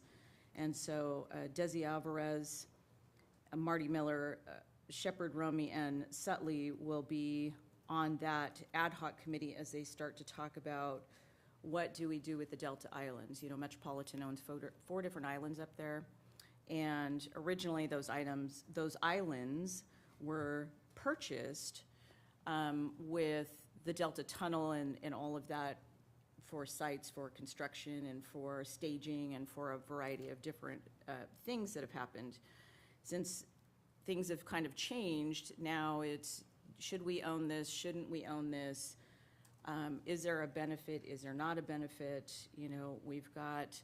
And so Desi Alvarez, Marty Miller, Shepard, Romy, and Sutley will be on that ad hoc committee as they start to talk about what do we do with the Delta Islands. You know, Metropolitan owns four different islands up there. And originally those islands were purchased with the Delta Tunnel and all of that for sites for construction and for staging and for a variety of different things that have happened. Since things have kind of changed, now it's, should we own this, shouldn't we own this? Is there a benefit, is there not a benefit? You know, we've got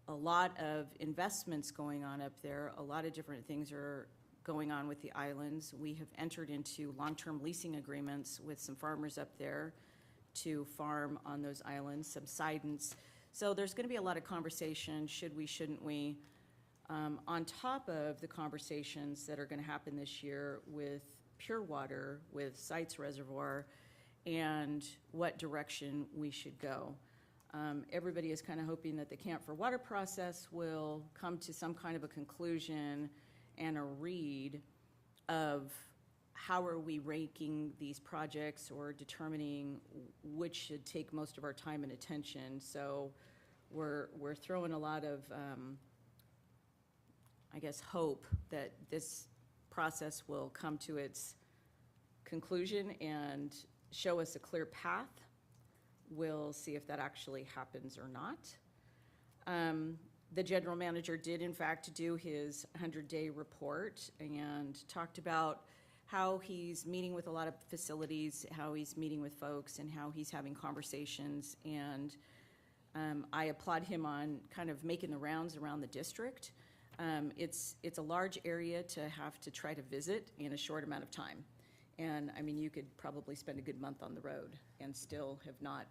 a lot of investments going on up there. A lot of different things are going on with the islands. We have entered into long-term leasing agreements with some farmers up there to farm on those islands, subsidence. So there's going to be a lot of conversation, should we, shouldn't we, on top of the conversations that are going to happen this year with Pure Water, with Sites Reservoir, and what direction we should go. Everybody is kind of hoping that the Camp for Water process will come to some kind of a conclusion and a read of how are we ranking these projects or determining which should take most of our time and attention. So we're throwing a lot of, I guess, hope that this process will come to its conclusion and show us a clear path. We'll see if that actually happens or not. The general manager did, in fact, do his 100-day report and talked about how he's meeting with a lot of facilities, how he's meeting with folks, and how he's having conversations. And I applaud him on kind of making the rounds around the district. It's a large area to have to try to visit in a short amount of time. And I mean, you could probably spend a good month on the road and still have not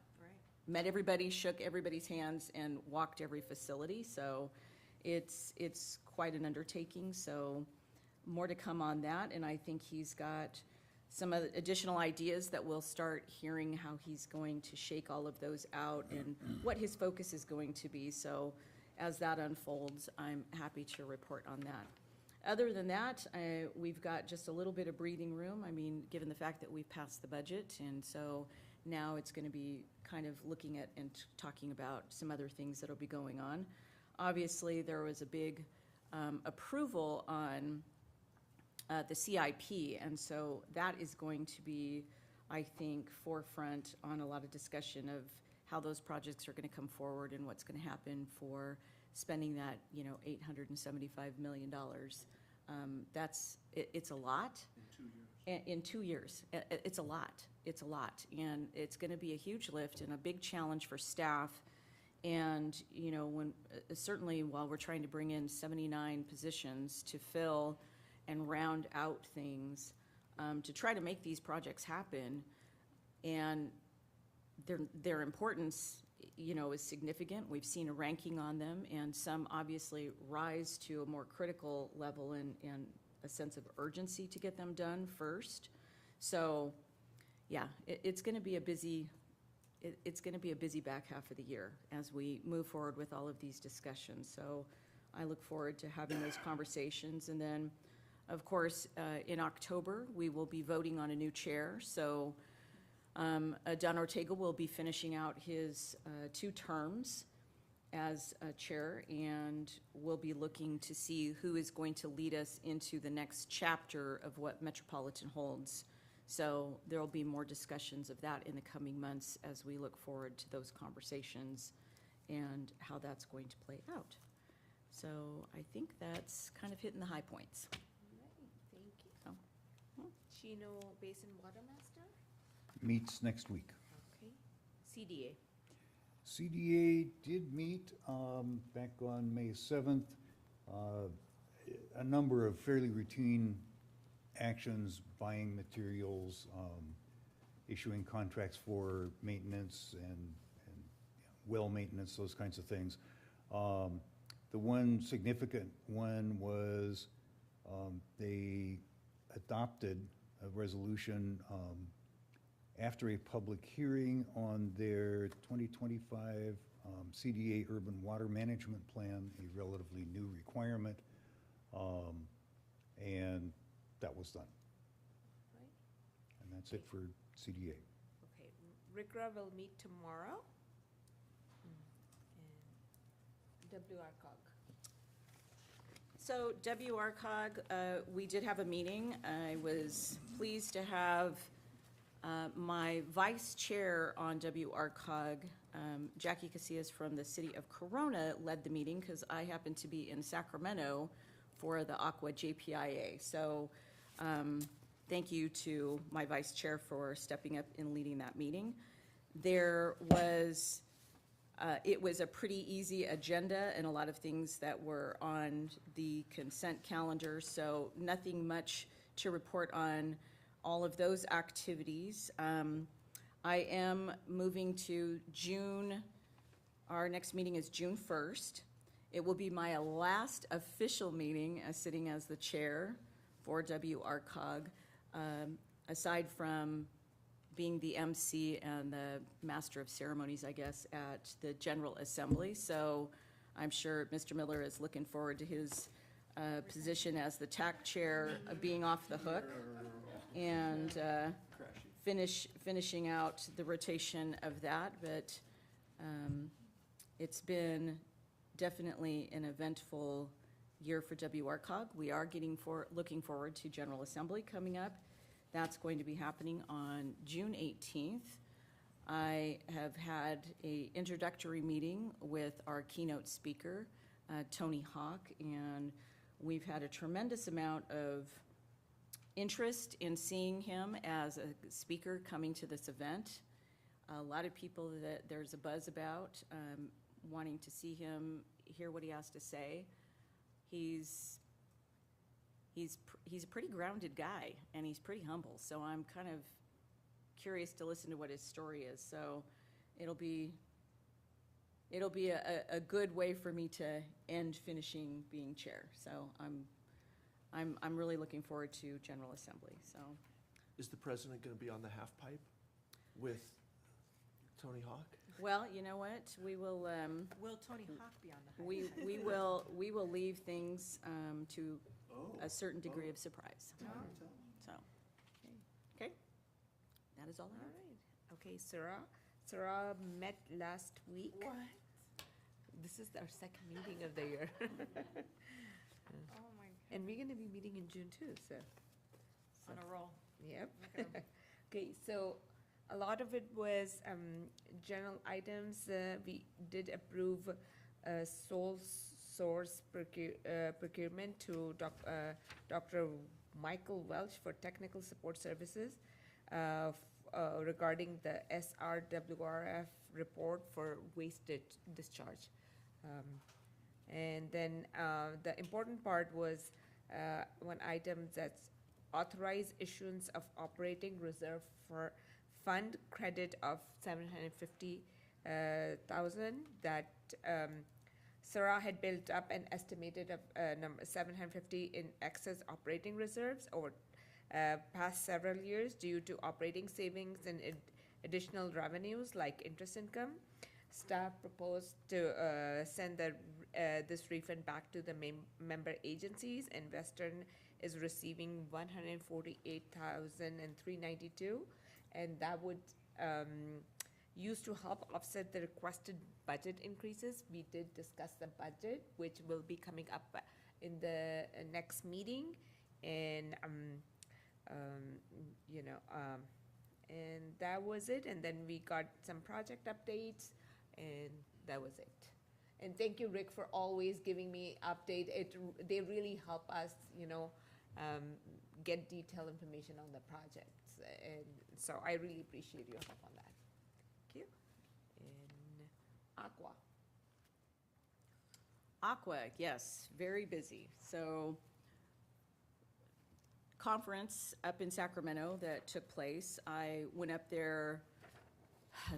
met everybody, shook everybody's hands, and walked every facility. So it's quite an undertaking. So more to come on that. And I think he's got some additional ideas that we'll start hearing how he's going to shake all of those out and what his focus is going to be. So as that unfolds, I'm happy to report on that. Other than that, we've got just a little bit of breathing room. I mean, given the fact that we've passed the budget, and so now it's going to be kind of looking at and talking about some other things that'll be going on. Obviously, there was a big approval on the CIP, and so that is going to be, I think, forefront on a lot of discussion of how those projects are going to come forward and what's going to happen for spending that, you know, $875 million. It's a lot. In 2 years. It's a lot. It's a lot. And it's going to be a huge lift and a big challenge for staff. And, you know, when certainly while we're trying to bring in 79 positions to fill and round out things, to try to make these projects happen. And their importance, you know, is significant. We've seen a ranking on them, and some obviously rise to a more critical level and a sense of urgency to get them done first. So, yeah, it's going to be a busy back half of the year as we move forward with all of these discussions. So I look forward to having those conversations. And then, of course, in October, we will be voting on a new chair. So Don Ortega will be finishing out his 2 terms as chair, and we'll be looking to see who is going to lead us into the next chapter of what Metropolitan holds. So there will be more discussions of that in the coming months as we look forward to those conversations and how that's going to play out. So I think that's kind of hitting the high points. Thank you. So, Chino Basin Water Master? Meets next week. Okay. CDA? CDA did meet back on May 7th. A number of fairly routine actions, buying materials, issuing contracts for maintenance and well maintenance, those kinds of things. The one significant one was they adopted a resolution after a public hearing on their 2025 CDA Urban Water Management Plan, a relatively new requirement, and that was done. Right. And that's it for CDA. Okay, RICRA will meet tomorrow. And WRCOG. So WRCOG, we did have a meeting. I was pleased to have my vice chair on WRCOG, Jackie Casillas from the city of Corona, led the meeting because I happened to be in Sacramento for the Aqua JPIA. So thank you to my vice chair for stepping up and leading that meeting. There was, it was a pretty easy agenda and a lot of things that were on the consent calendar, so nothing much to report on all of those activities. I am moving to June, our next meeting is June 1st. It will be my last official meeting as sitting as the chair for WRCOG, aside from being the MC and the master of ceremonies, I guess, at the General Assembly. So I'm sure Mr. Miller is looking forward to his position as the TAC chair being off the hook and finishing out the rotation of that. But it's been definitely an eventful year for WRCOG. We are looking forward to General Assembly coming up. That's going to be happening on June 18th. I have had an introductory meeting with our keynote speaker, Tony Hawk, and we've had a tremendous amount of interest in seeing him as a speaker coming to this event. A lot of people that there's a buzz about, wanting to see him, hear what he has to say. He's a pretty grounded guy, and he's pretty humble, so I'm kind of curious to listen to what his story is. So it'll be a good way for me to end finishing being chair. So I'm really looking forward to General Assembly. So Is the president going to be on the half pipe with Tony Hawk? well, you know what? We will. Will Tony Hawk be on the We will leave things to a certain degree of surprise. So, okay, that is all I have. Right. Okay, Sarah met last week. What? This is our second meeting of the year. Oh, my God. And we're gonna be meeting in June too, so. On a roll. Yep. Okay, so a lot of it was general items. We did approve sole source procurement to Dr. Michael Welch for technical support services regarding the SRWRF report for waste discharge. And then the important part was one item that's authorize issuance of operating reserve for fund credit of $750,000 that Sarah had built up an estimated of number 750 in excess operating reserves over past several years due to operating savings and additional revenues like interest income. Staff proposed to send this refund back to the member agencies, and Western is receiving $148,392, and that would used to help offset the requested budget increases. We did discuss the budget, which will be coming up in the next meeting, and and that was it. And then we got some project updates, and that was it. And thank you, Rick, for always giving me update. They really help us, get detailed information on the projects, and so I really appreciate your help on that. Thank you. And Aqua. Aqua, yes, very busy. So, conference up in Sacramento that took place. I went up there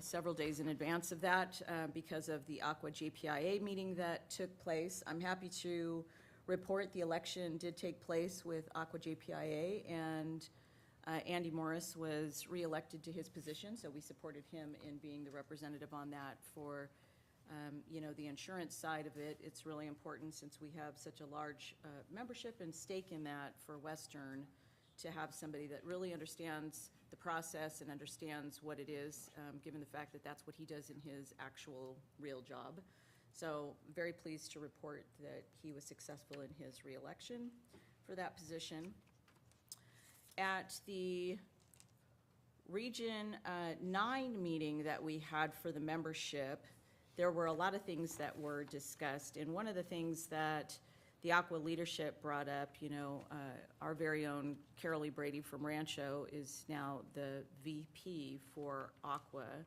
several days in advance of that because of the Aqua JPIA meeting that took place. I'm happy to report the election did take place with Aqua JPIA, and Andy Morris was reelected to his position, so we supported him in being the representative on that for the insurance side of it. It's really important, since we have such a large membership and stake in that for Western, to have somebody that really understands the process and understands what it is, given the fact that that's what he does in his actual real job. So very pleased to report that he was successful in his reelection for that position. At the Region 9 meeting that we had for the membership, there were a lot of things that were discussed. And one of the things that the Aqua leadership brought up, our very own Carolee Brady from Rancho is now the VP for Aqua.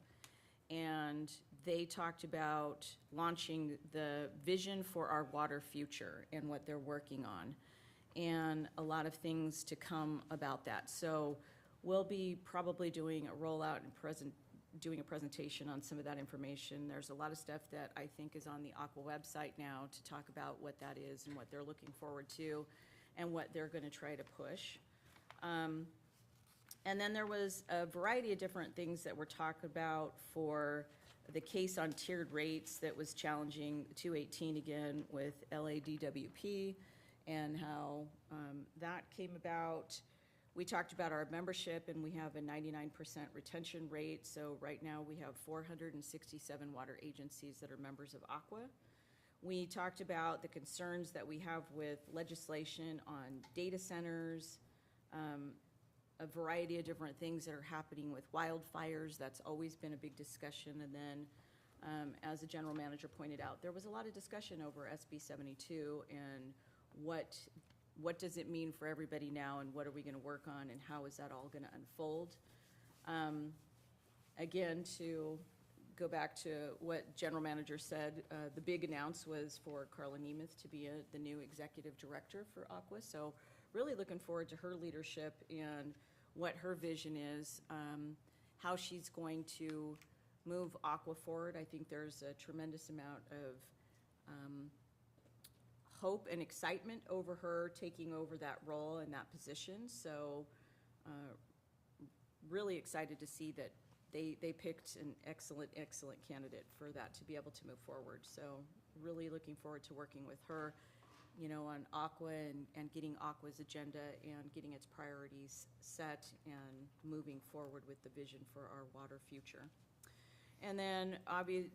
And they talked about launching the vision for our water future and what they're working on, and a lot of things to come about that. So we'll be probably doing a rollout and doing a presentation on some of that information. There's a lot of stuff that I think is on the Aqua website now to talk about what that is and what they're looking forward to and what they're going to try to push. And then there was a variety of different things that were talked about for the case on tiered rates that was challenging 218 again with LADWP, and how that came about. We talked about our membership, and we have a 99% retention rate. So right now we have 467 water agencies that are members of Aqua. We talked about the concerns that we have with legislation on data centers, a variety of different things that are happening with wildfires. That's always been a big discussion. And then, as the general manager pointed out, there was a lot of discussion over SB 72 and what does it mean for everybody now, and what are we going to work on, and how is that all going to unfold? Again, to go back to what general manager said, the big announce was for Carla Nemeth to be the new executive director for Aqua. So really looking forward to her leadership and what her vision is, how she's going to move Aqua forward. I think there's a tremendous amount of hope and excitement over her taking over that role and that position. So really excited to see that they picked an excellent candidate for that to be able to move forward. So really looking forward to working with her, on Aqua and getting Aqua's agenda and getting its priorities set and moving forward with the vision for our water future. And then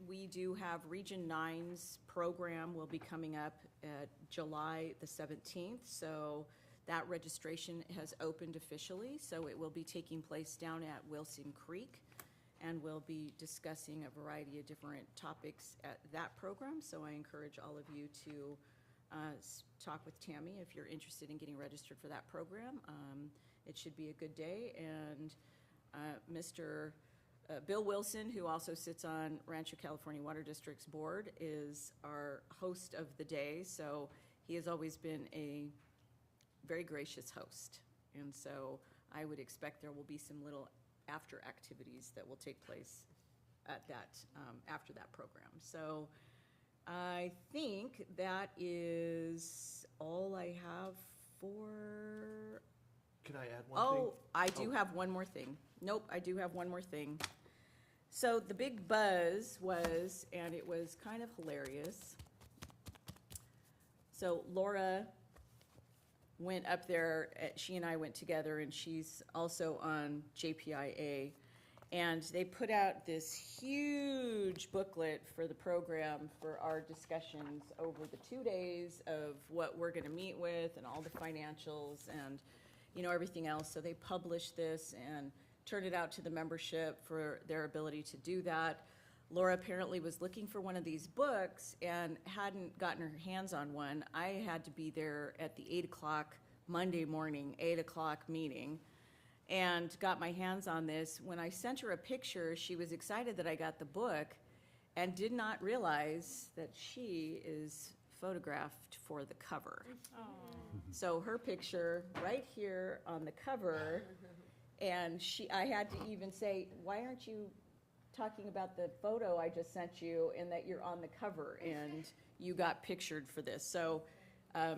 we do have Region 9's program will be coming up at July the 17th. So that registration has opened officially. So it will be taking place down at Wilson Creek, and we'll be discussing a variety of different topics at that program. So I encourage all of you to talk with Tammy if you're interested in getting registered for that program. It should be a good day. And Mr. Bill Wilson, who also sits on Rancho California Water District's board, is our host of the day. So he has always been a very gracious host. And so I would expect there will be some little after activities that will take place at that, after that program. So I think that is all I have for, Can I add one thing? oh, I do have one more thing. Nope, I do have one more thing. So the big buzz was, and it was kind of hilarious. So Laura went up there, she and I went together, and she's also on JPIA. And they put out this huge booklet for the program for our discussions over the 2 days of what we're gonna meet with and all the financials and, you know, everything else. So they published this and turned it out to the membership for their ability to do that. Laura apparently was looking for one of these books and hadn't gotten her hands on one. I had to be there at the 8 o'clock Monday morning, 8 o'clock meeting, and got my hands on this. When I sent her a picture, she was excited that I got the book and did not realize that she is photographed for the cover. So her picture right here on the cover, and I had to even say, why aren't you talking about the photo I just sent you and that you're on the cover and you got pictured for this? So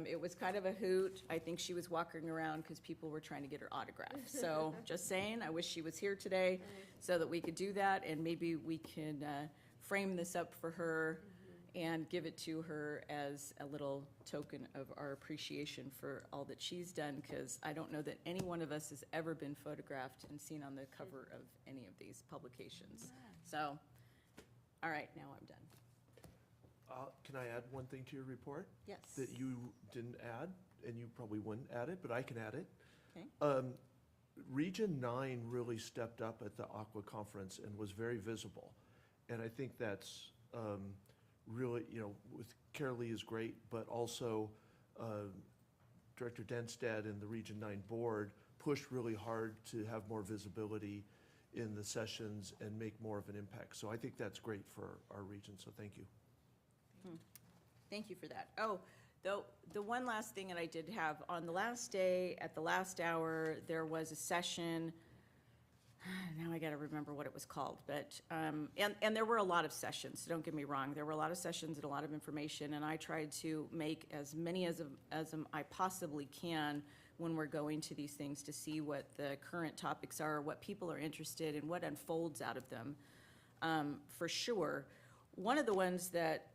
it was kind of a hoot. I think she was walking around because people were trying to get her autograph. So just saying, I wish she was here today so that we could do that, and maybe we can frame this up for her and give it to her as a little token of our appreciation for all that she's done, because I don't know that any one of us has ever been photographed and seen on the cover of any of these publications. So, all right, now I'm done. Can I add one thing to your report? Yes. That you didn't add, and you probably wouldn't add it, but I can add it. Okay. Region 9 really stepped up at the Aqua Conference and was very visible. And I think that's really, you know, with Carolee is great, but also Director Denstead and the Region 9 board pushed really hard to have more visibility in the sessions and make more of an impact. So I think that's great for our region, so thank you. Thank you for that. Oh, the one last thing that I did have, on the last day, at the last hour, there was a session. Now I gotta remember what it was called, but, and there were a lot of sessions, so don't get me wrong. There were a lot of sessions and a lot of information, and I tried to make as many as I possibly can when we're going to these things to see what the current topics are, what people are interested in, what unfolds out of them, for sure. One of the ones that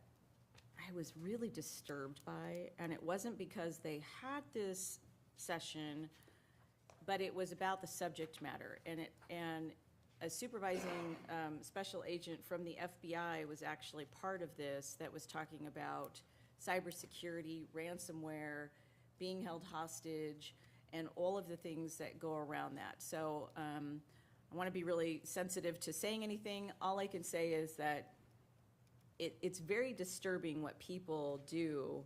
I was really disturbed by, and it wasn't because they had this session, but it was about the subject matter. And a supervising special agent from the FBI was actually part of this, that was talking about cybersecurity, ransomware, being held hostage, and all of the things that go around that. So I want to be really sensitive to saying anything. All I can say is that it's very disturbing what people do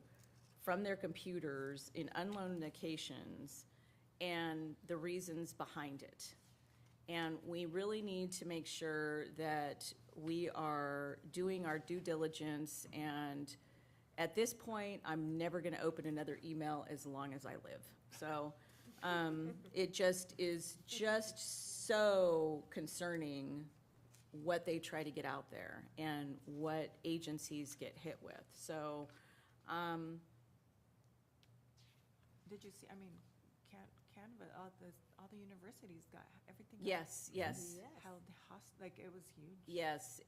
from their computers in unknown locations and the reasons behind it. And we really need to make sure that we are doing our due diligence, and at this point, I'm never gonna open another email as long as I live. So it just is just so concerning what they try to get out there and what agencies get hit with. So, Did you see, I mean, Canada, all the universities got everything. yes, yes, Held like, it was huge. yes.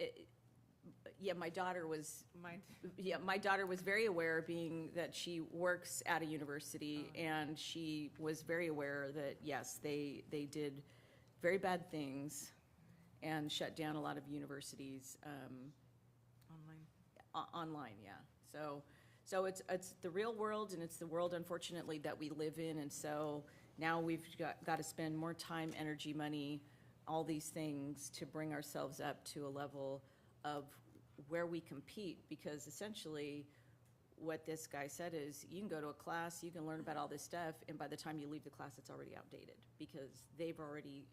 Yeah, my daughter was Mine, very aware, being that she works at a university, and she was very aware that, yes, they did very bad things and shut down a lot of universities, online, yeah. So it's the real world, and it's the world, unfortunately, that we live in, and so now we've got to spend more time, energy, money, all these things to bring ourselves up to a level of where we compete, because essentially what this guy said is, you can go to a class, you can learn about all this stuff, and by the time you leave the class, it's already outdated, because they've already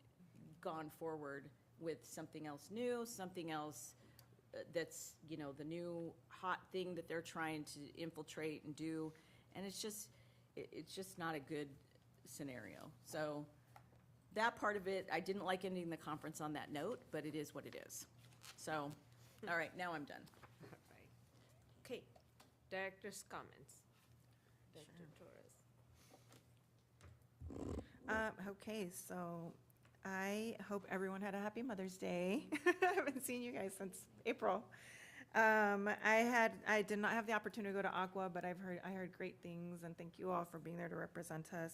gone forward with something else new, something else that's, you know, the new hot thing that they're trying to infiltrate and do. And it's just not a good scenario. So that part of it, I didn't like ending the conference on that note, but it is what it is. So, all right, now I'm done. Okay, director's comments. Director Torres. Okay, so I hope everyone had a happy Mother's Day. I haven't seen you guys since April. I did not have the opportunity to go to Aqua, but I heard great things, and thank you all for being there to represent us.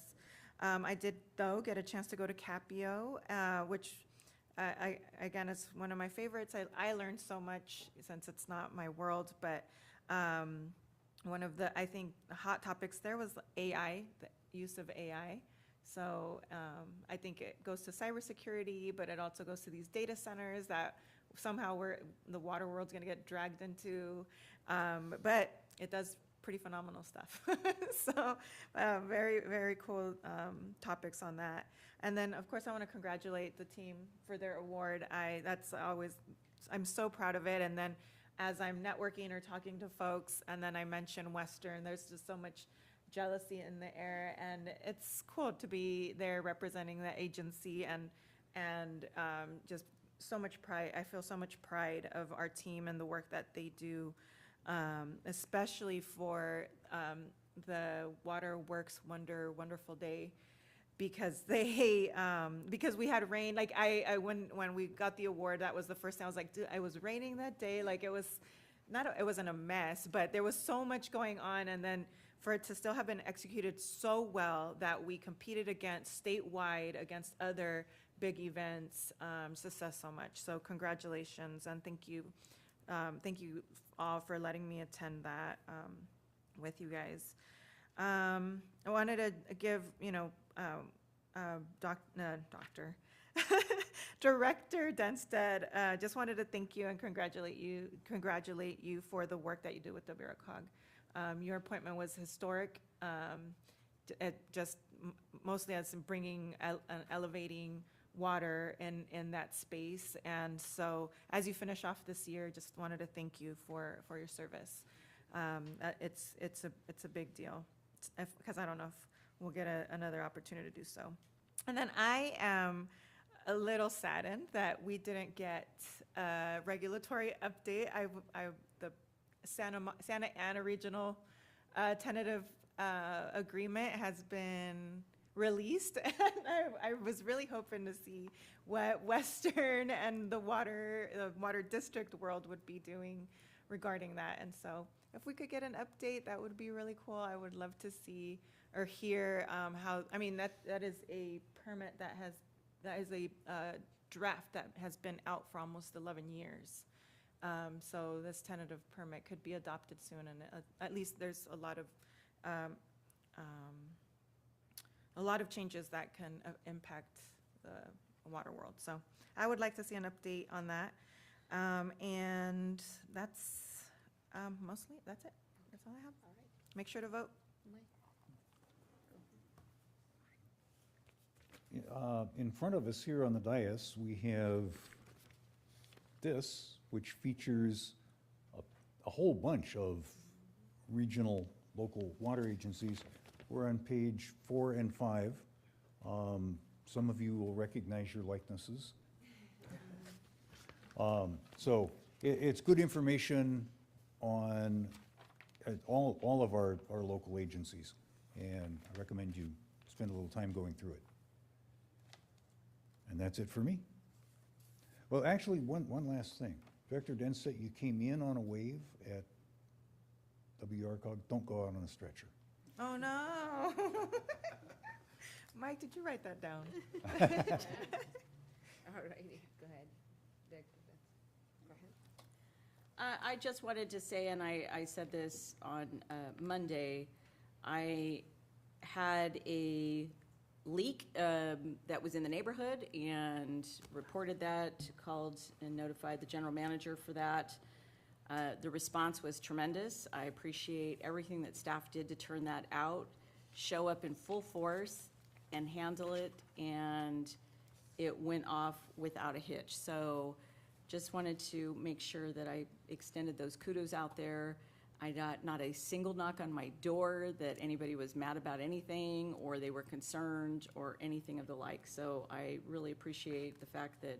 I did, though, get a chance to go to Capio, which, again, is one of my favorites. I learned so much since it's not my world, but one of the, I think, hot topics there was AI, the use of AI. So I think it goes to cybersecurity, but it also goes to these data centers that somehow the water world's going to get dragged into. But it does pretty phenomenal stuff. So very, very cool topics on that. And then, of course, I want to congratulate the team for their award. I'm so proud of it. And then as I'm networking or talking to folks, and then I mention Western, there's just so much jealousy in the air, and it's cool to be there representing the agency, and just so much pride. I feel so much pride of our team and the work that they do, especially for the Waterworks Wonderful Day, because because we had rain. Like when we got the award, that was the first time I was like, dude, it was raining that day. Like it wasn't a mess, but there was so much going on, and then for it to still have been executed so well that we competed statewide against other big events, success so much. So congratulations, and thank you all for letting me attend that with you guys. I wanted to give, Director Denstead, just wanted to thank you and congratulate you for the work that you do with WRCOG. Your appointment was historic, mostly as bringing and elevating water in that space. And so as you finish off this year, just wanted to thank you for your service. It's a big deal, because I don't know if we'll get another opportunity to do so. And then I am a little saddened that we didn't get a regulatory update. The Santa Ana Regional tentative agreement has been released, and I was really hoping to see what Western and the water district world would be doing regarding that. And so if we could get an update, that would be really cool. I would love to see or hear how, that is a permit that is a draft that has been out for almost 11 years. So this tentative permit could be adopted soon, and at least there's a lot of changes that can impact the water world. So I would like to see an update on that. And that's that's it. That's all I have. All right. Make sure to vote. In front of us here on the dais, we have this, which features a whole bunch of regional, local water agencies. We're on page 4 and 5. Some of you will recognize your likenesses. So it's good information on all of our local agencies, and I recommend you spend a little time going through it. And that's it for me. Well, actually, one last thing. Director Denstead, you came in on a wave at WRCOG. Don't go out on a stretcher. Oh, no. Mike, did you write that down? All righty, go ahead. Director, go ahead. I just wanted to say, and I said this on Monday, I had a leak that was in the neighborhood and reported that, called and notified the general manager for that. The response was tremendous. I appreciate everything that staff did to turn that out, show up in full force and handle it, and it went off without a hitch. So just wanted to make sure that I extended those kudos out there. I got not a single knock on my door that anybody was mad about anything, or they were concerned, or anything of the like. So I really appreciate the fact that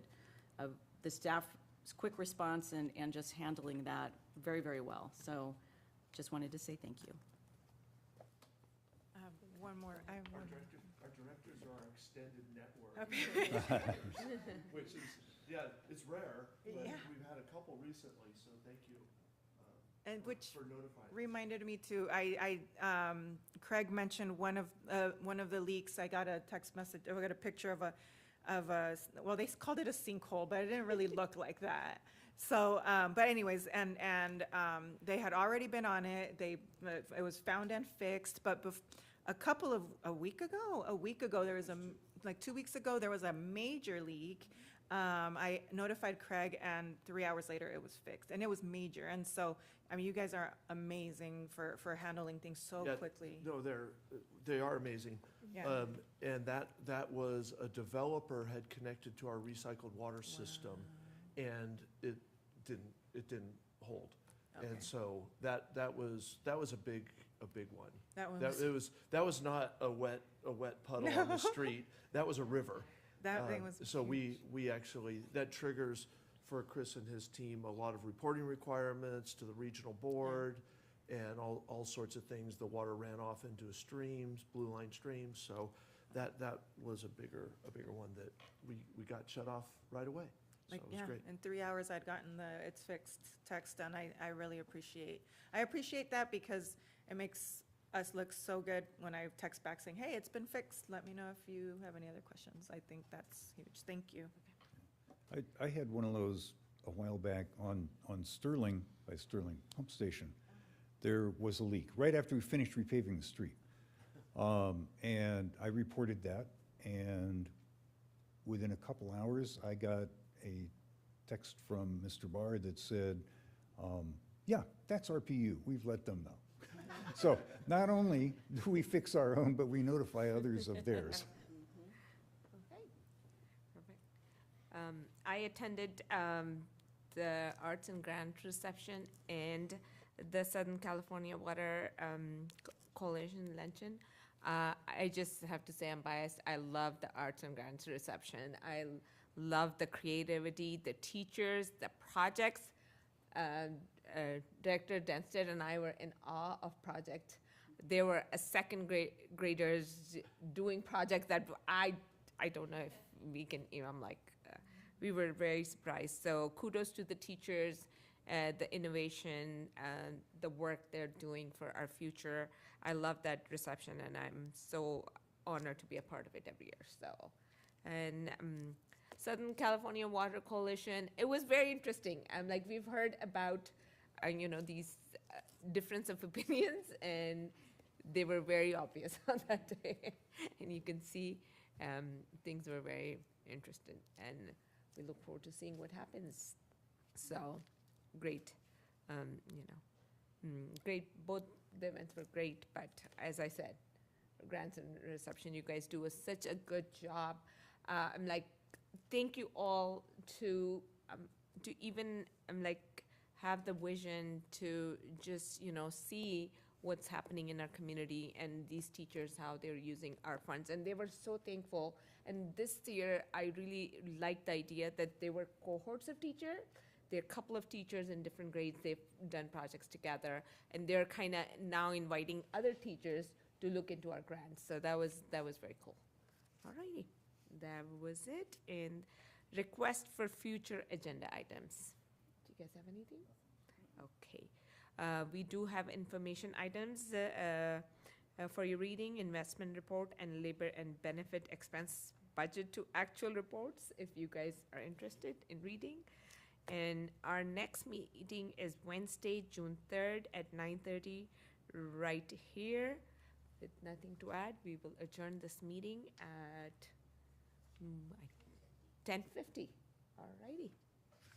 the staff's quick response and just handling that very, very well. So just wanted to say thank you. One more, I have one. Our directors are our extended network. Which is, yeah, it's rare, but Yeah. we've had a couple recently, so thank you. And which For notifying. reminded me too, Craig mentioned one of the leaks. I got a text message, I got a picture of a, well, they called it a sinkhole, but it didn't really look like that. So, but anyways, and they had already been on it. It was found and fixed, but a week ago, there was like 2 weeks ago, there was a major leak. I notified Craig, and 3 hours later, it was fixed, and it was major. And so, I mean, you guys are amazing for handling things so Yeah, quickly. No, they are amazing. Yeah. And that was, a developer had connected to our recycled water system, and it didn't hold. And Okay. so that was a big one. That was not a wet puddle on the street. That was a river. That thing was So huge. we actually, that triggers for Chris and his team a lot of reporting requirements to the regional board and all sorts of things. The water ran off into streams, blue line streams, so that was a bigger one that we got shut off right away. So Like, it was yeah, great. in 3 hours, I'd gotten the "it's fixed" text, and I really appreciate that, because it makes us look so good when I text back saying, hey, it's been fixed. Let me know if you have any other questions. I think that's huge. Thank you. I had one of those a while back on Sterling, by Sterling Pump Station. There was a leak right after we finished repaving the street. And I reported that, and within a couple hours, I got a text from Mr. Barr that said, yeah, that's RPU, we've let them know. So not only do we fix our own, but we notify others of theirs. Okay, perfect. I attended the Arts and Grant reception and the Southern California Water Coalition Luncheon. I just have to say I'm biased. I love the Arts and Grants reception. I love the creativity, the teachers, the projects. Director Denstead and I were in awe of project. There were second graders doing projects that I don't know if we can, I'm like, we were very surprised. So kudos to the teachers, the innovation, and the work they're doing for our future. I love that reception, and I'm so honored to be a part of it every year. So, and Southern California Water Coalition, it was very interesting. Like, we've heard about, these difference of opinions, and they were very obvious on that day. And you can see things were very interesting, and we look forward to seeing what happens. So, great, great. Both the events were great, but as I said, grants and reception, you guys do such a good job. I'm like, thank you all to even have the vision to just see what's happening in our community, and these teachers, how they're using our funds, and they were so thankful. And this year I really liked the idea that there were cohorts of teachers. There are a couple of teachers in different grades. They've done projects together, and they're kind of now inviting other teachers to look into our grants. So that was very cool. All righty, that was it. And request for future agenda items. Do you guys have anything? Okay. We do have information items for your reading: investment report and labor and benefit expense budget to actual reports, if you guys are interested in reading. And our next meeting is Wednesday, June 3rd at 9:30, right here. With nothing to add, we will adjourn this meeting at 10:50. All righty.